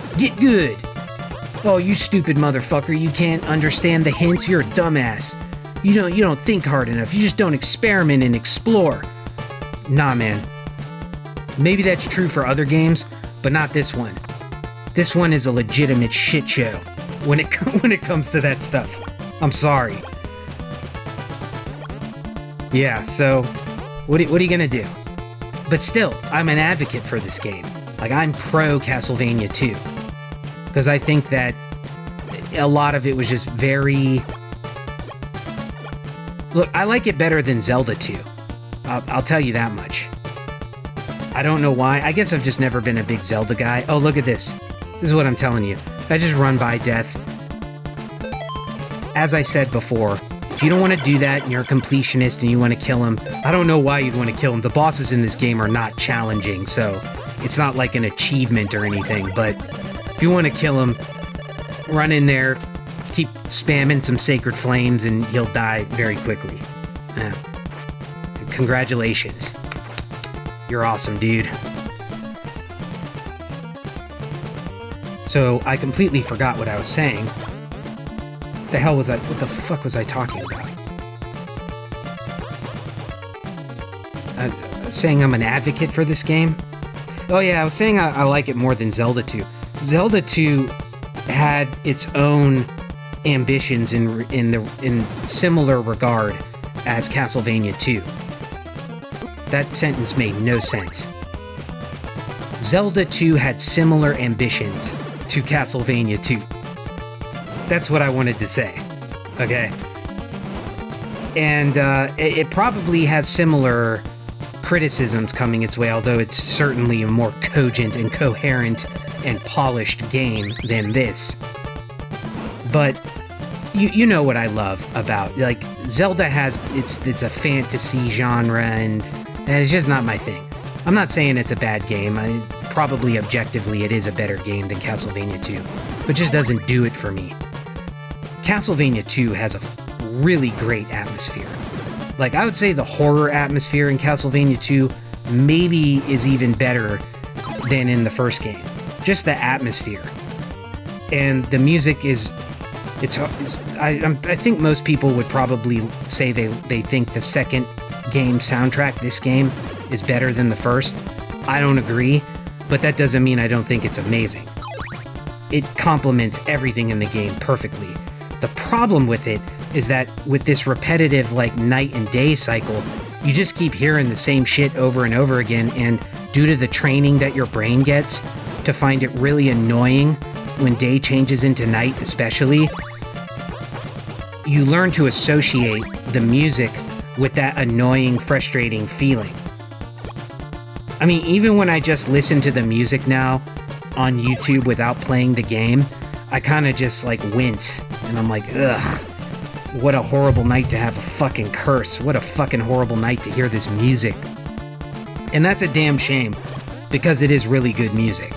Oh, you stupid motherfucker, you can't understand the hints, you're a dumbass. You don't think hard enough, you just don't experiment and explore. Nah, man. Maybe that's true for other games, but not this one. This one is a legitimate shit show when it comes to that stuff. I'm sorry. Yeah, so what are you gonna do? But still, I'm an advocate for this game. Like, I'm pro Castlevania 2. Because I think that a lot of it was just very... Look, I like it better than Zelda 2. I'll tell you that much. I don't know why. I guess I've just never been a big Zelda guy. Oh, look at this. This is what I'm telling you. I just run by death. As I said before, if you don't want to do that and you're a completionist and you want to kill him, I don't know why you'd want to kill him. The bosses in this game are not challenging, so it's not like an achievement or anything. But if you want to kill him, run in there, keep spamming some sacred flames, and he'll die very quickly. Congratulations. You're awesome, dude. So, I completely forgot what I was saying. The hell was what the fuck was I talking about? Saying I'm an advocate for this game? Oh yeah, I was saying I like it more than Zelda 2. Zelda 2 had its own ambitions in similar regard as Castlevania 2. That sentence made no sense. Zelda 2 had similar ambitions to Castlevania 2. That's what I wanted to say. Okay. And it probably has similar criticisms coming its way, although it's certainly a more cogent and coherent and polished game than this. But you know what I love about, like, Zelda has it's a fantasy genre, and it's just not my thing. I'm not saying it's a bad game. Probably objectively it is a better game than Castlevania 2, but it just doesn't do it for me. Castlevania 2 has a really great atmosphere. Like, I would say the horror atmosphere in Castlevania 2 maybe is even better than in the first game. Just the atmosphere. And the music is... I think most people would probably say they think the second game soundtrack, this game, is better than the first. I don't agree, but that doesn't mean I don't think it's amazing. It complements everything in the game perfectly. The problem with it is that with this repetitive, like, night and day cycle, You just keep hearing the same shit over and over again, and due to the training that your brain gets to find it really annoying when day changes into night especially, you learn to associate the music with that annoying, frustrating feeling. I mean, even when I just listen to the music now on YouTube without playing the game, I kind of just like wince, and I'm like, ugh, what a horrible night to have a fucking curse. What a fucking horrible night to hear this music. And that's a damn shame, because it is really good music.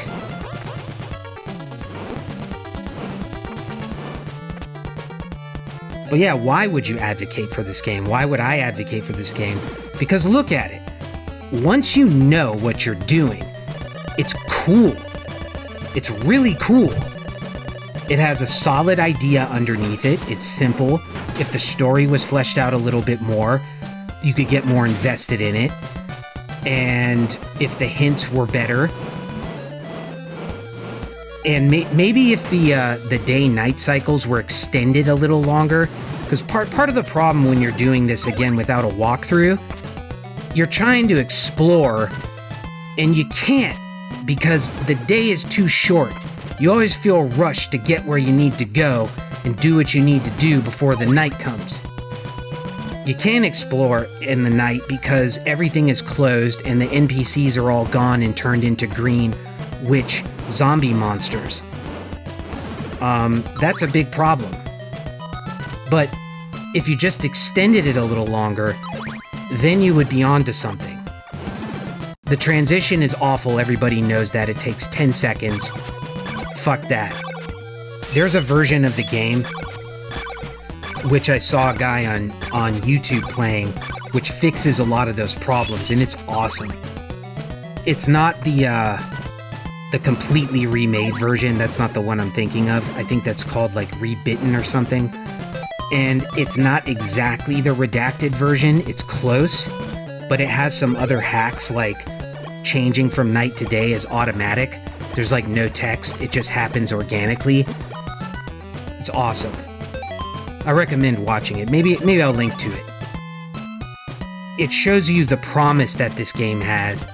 But yeah, why would you advocate for this game? Why would I advocate for this game? Because look at it. Once you know what you're doing, it's cool. It's really cool. It has a solid idea underneath it. It's simple. If the story was fleshed out a little bit more, you could get more invested in it. And if the hints were better, and maybe if the day-night cycles were extended a little longer, because part of the problem when you're doing this again without a walkthrough, you're trying to explore, and you can't because the day is too short. You always feel rushed to get where you need to go and do what you need to do before the night comes. You can't explore in the night because everything is closed and the NPCs are all gone and turned into green witch zombie monsters. That's a big problem. But if you just extended it a little longer, then you would be onto something. The transition is awful, everybody knows that. It takes 10 seconds. Fuck that. There's a version of the game which I saw a guy on YouTube playing, which fixes a lot of those problems, and it's awesome. It's not the completely remade version. That's not the one I'm thinking of. I think that's called like Rebitten or something. And it's not exactly the redacted version. It's close, but it has some other hacks like changing from night to day is automatic. There's like no text. It just happens organically. It's awesome. I recommend watching it. Maybe I'll link to it. It shows you the promise that this game has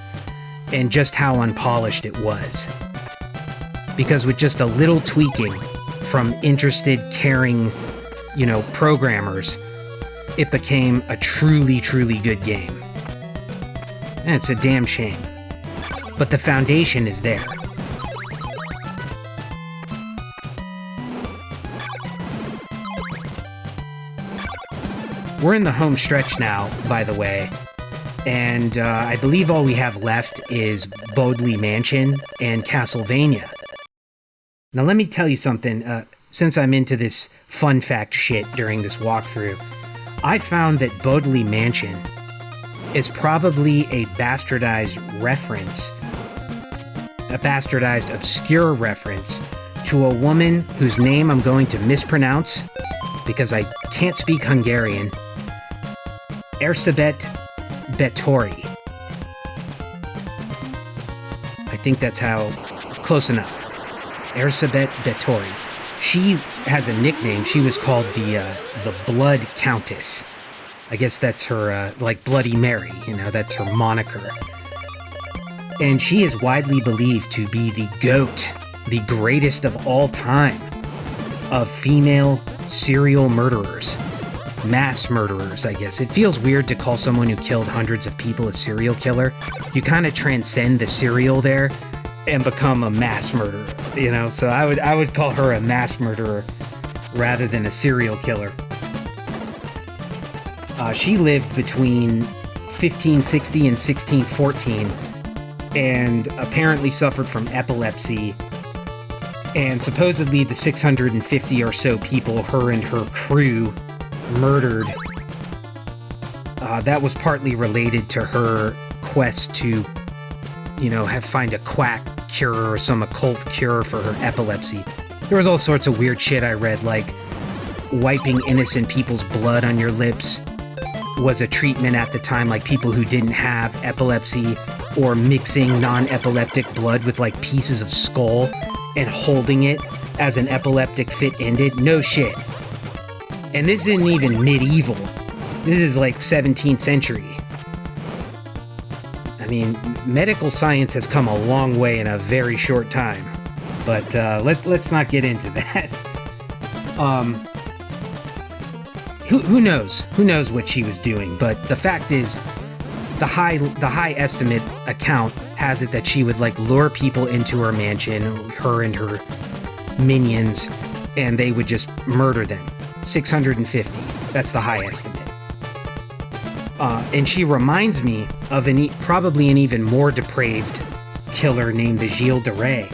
and just how unpolished it was. Because with just a little tweaking from interested, caring, programmers, it became a truly, truly good game. And it's a damn shame. But the foundation is there. We're in the home stretch now, by the way, and I believe all we have left is Bodley Mansion and Castlevania. Now let me tell you something, since I'm into this fun fact shit during this walkthrough, I found that Bodley Mansion is probably a bastardized obscure reference to a woman whose name I'm going to mispronounce because I can't speak Hungarian. Erzsébet Báthory. I think that's how, close enough. Erzsébet Báthory. She has a nickname. She was called the Blood Countess. I guess that's her, like Bloody Mary, that's her moniker. And she is widely believed to be the GOAT, the greatest of all time, of female serial murderers. Mass murderers, I guess. It feels weird to call someone who killed hundreds of people a serial killer. You kind of transcend the serial there and become a mass murderer, So I would call her a mass murderer rather than a serial killer. She lived between 1560 and 1614 and apparently suffered from epilepsy. And supposedly the 650 or so people her and her crew murdered, that was partly related to her quest to, find a quack cure or some occult cure for her epilepsy. There was all sorts of weird shit I read, like wiping innocent people's blood on your lips was a treatment at the time, like people who didn't have epilepsy, or mixing non-epileptic blood with like pieces of skull and holding it as an epileptic fit ended. No shit. And this isn't even medieval. This is like 17th century. mean, medical science has come a long way in a very short time. But let's not get into that. Who knows? Who knows what she was doing? But the fact is, the high estimate account has it that she would like lure people into her mansion, her and her minions, and they would just murder them. 650. That's the high estimate. And she reminds me of probably an even more depraved killer named the Gilles de Rais,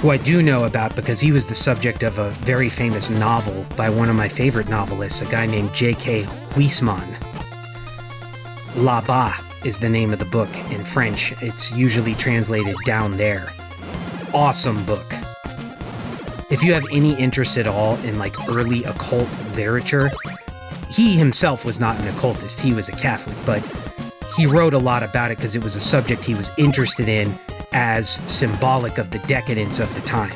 who I do know about because he was the subject of a very famous novel by one of my favorite novelists, a guy named J.K. Huysmans. Là-bas is the name of the book in French. It's usually translated down there. Awesome book. If you have any interest at all in like early occult literature, he himself was not an occultist, he was a Catholic, but he wrote a lot about it because it was a subject he was interested in as symbolic of the decadence of the time.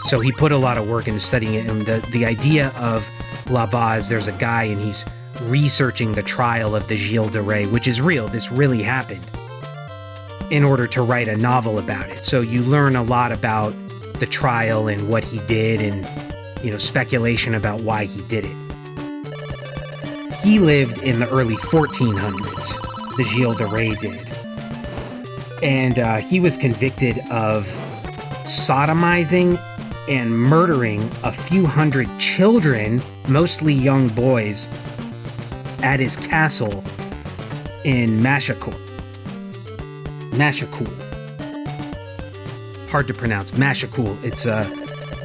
So he put a lot of work into studying it, and the idea of Là-bas is there's a guy and he's researching the trial of the Gilles de Rais, which is real, this really happened, in order to write a novel about it. So you learn a lot about the trial and what he did and, you know, speculation about why he did it. He lived in the early 1400s, the Gilles de Rais did. And he was convicted of sodomizing and murdering a few hundred children, mostly young boys, at his castle in Machecoul. Hard to pronounce. Machecoul. It's a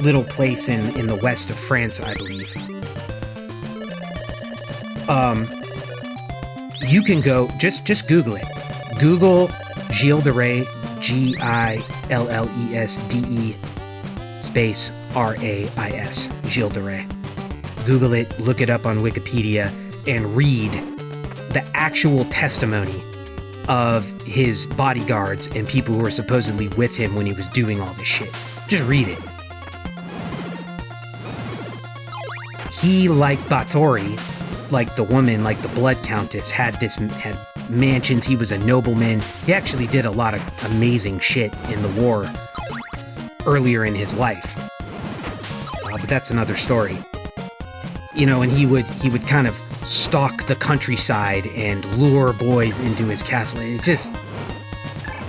little place in the west of France, I believe. You can go, just Google it. Google Gilles de Rais, Gillesde space Rais, Gilles de Rais. Google it, look it up on Wikipedia, and read the actual testimony of his bodyguards and people who were supposedly with him when he was doing all this shit. Just read it. He, like Bathory, like the woman, like the Blood Countess, had mansions. He was a nobleman. He actually did a lot of amazing shit in the war earlier in his life. But that's another story. You know, and he would kind of stalk the countryside and lure boys into his castle.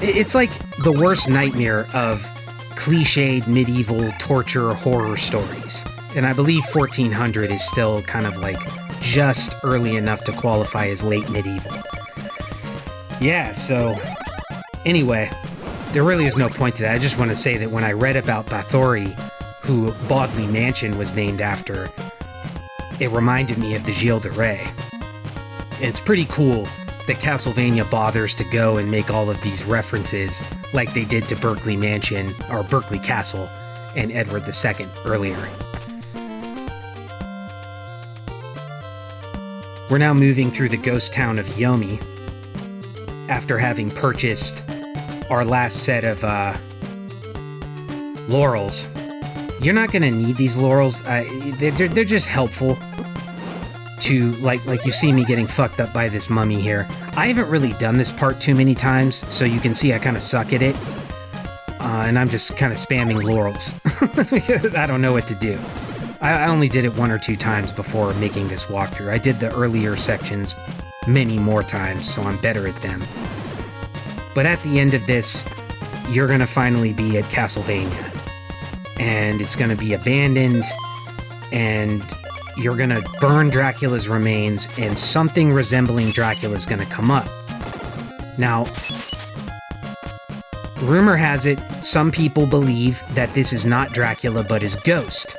It's like the worst nightmare of cliched medieval torture horror stories. And I believe 1400 is still kind of like just early enough to qualify as late medieval. Yeah, so anyway, there really is no point to that. I just want to say that when I read about Bathory, who Bodley Mansion was named after, it reminded me of the Gilles de Rais. And it's pretty cool that Castlevania bothers to go and make all of these references like they did to Berkeley Mansion, or Berkeley Castle, and Edward II earlier. We're now moving through the ghost town of Yomi after having purchased our last set of laurels. You're not going to need these laurels. They're just helpful to, like you see me getting fucked up by this mummy here. I haven't really done this part too many times, so you can see I kind of suck at it. And I'm just kind of spamming laurels. I don't know what to do. I only did it one or two times before making this walkthrough. I did the earlier sections many more times, so I'm better at them. But at the end of this, you're going to finally be at Castlevania. And it's going to be abandoned, and you're going to burn Dracula's remains, and something resembling Dracula is going to come up. Now, rumor has it, some people believe that this is not Dracula, but his ghost.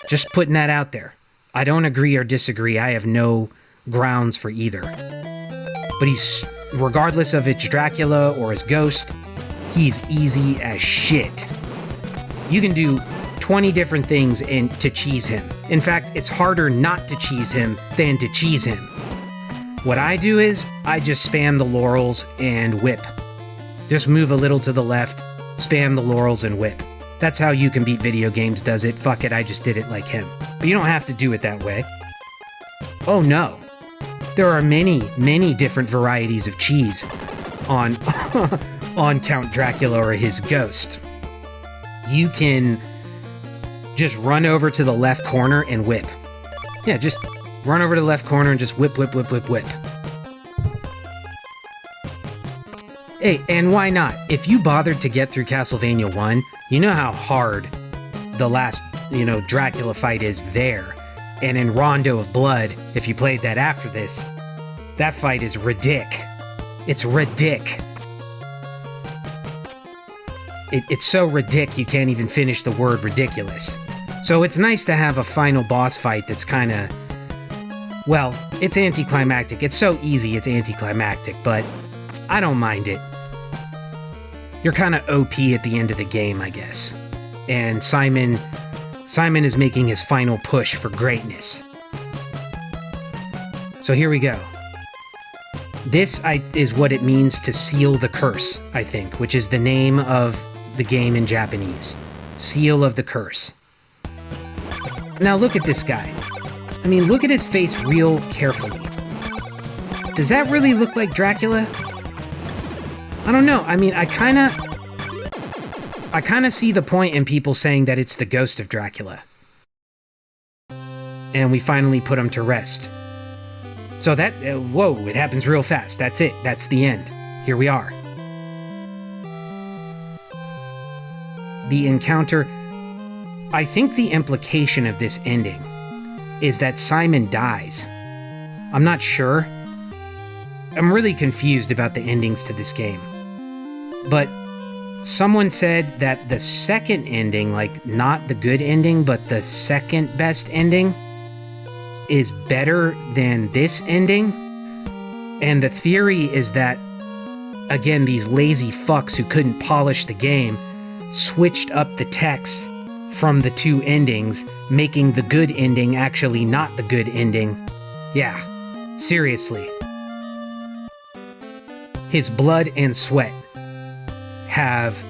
Just putting that out there. I don't agree or disagree. I have no grounds for either. But he's, regardless of it's Dracula or his ghost, he's easy as shit. You can do 20 different things to cheese him. In fact, it's harder not to cheese him than to cheese him. What I do is, I just spam the laurels and whip. Just move a little to the left, spam the laurels and whip. That's how You Can Beat Video Games does it. Fuck it, I just did it like him. But you don't have to do it that way. Oh no. There are many, many different varieties of cheese on on Count Dracula or his ghost. You can just run over to the left corner and whip. Yeah, just run over to the left corner and just whip, whip, whip, whip, whip. Hey, and why not? If you bothered to get through Castlevania 1, you know how hard the last, Dracula fight is there. And in Rondo of Blood, if you played that after this, that fight is ridic. It's ridic. It's so ridic you can't even finish the word ridiculous. So it's nice to have a final boss fight that's kind of, well, it's anticlimactic. It's so easy it's anticlimactic, but I don't mind it. You're kind of OP at the end of the game, I guess. And Simon is making his final push for greatness. So here we go. This is what it means to seal the curse, I think, which is the name of the game in Japanese. Seal of the Curse. Now look at this guy. I mean, look at his face real carefully. Does that really look like Dracula? I don't know. I mean, I kind of see the point in people saying that it's the ghost of Dracula. And we finally put him to rest. So that, whoa, it happens real fast. That's it. That's the end. Here we are. The encounter... I think the implication of this ending is that Simon dies. I'm not sure. I'm really confused about the endings to this game. But someone said that the second ending, like not the good ending, but the second best ending, is better than this ending. And the theory is that, again, these lazy fucks who couldn't polish the game switched up the text from the two endings, making the good ending actually not the good ending. Yeah, seriously. His blood and sweat have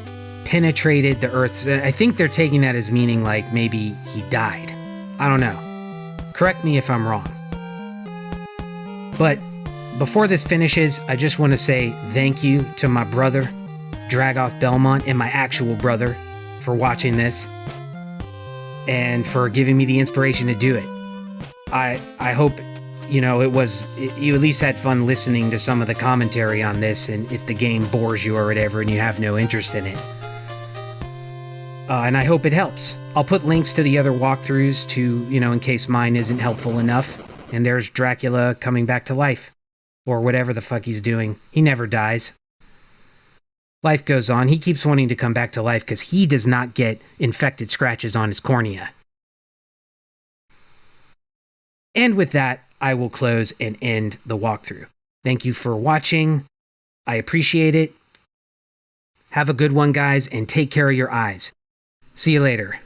penetrated the earth. I think they're taking that as meaning like maybe he died. I don't know. Correct me if I'm wrong. But before this finishes, I just want to say thank you to my brother, Dragoff Belmont, and my actual brother for watching this and for giving me the inspiration to do it. I hope, you at least had fun listening to some of the commentary on this, and if the game bores you or whatever and you have no interest in it. And I hope it helps. I'll put links to the other walkthroughs to, in case mine isn't helpful enough. And there's Dracula coming back to life. Or whatever the fuck he's doing. He never dies. Life goes on. He keeps wanting to come back to life because he does not get infected scratches on his cornea. And with that, I will close and end the walkthrough. Thank you for watching. I appreciate it. Have a good one, guys, and take care of your eyes. See you later.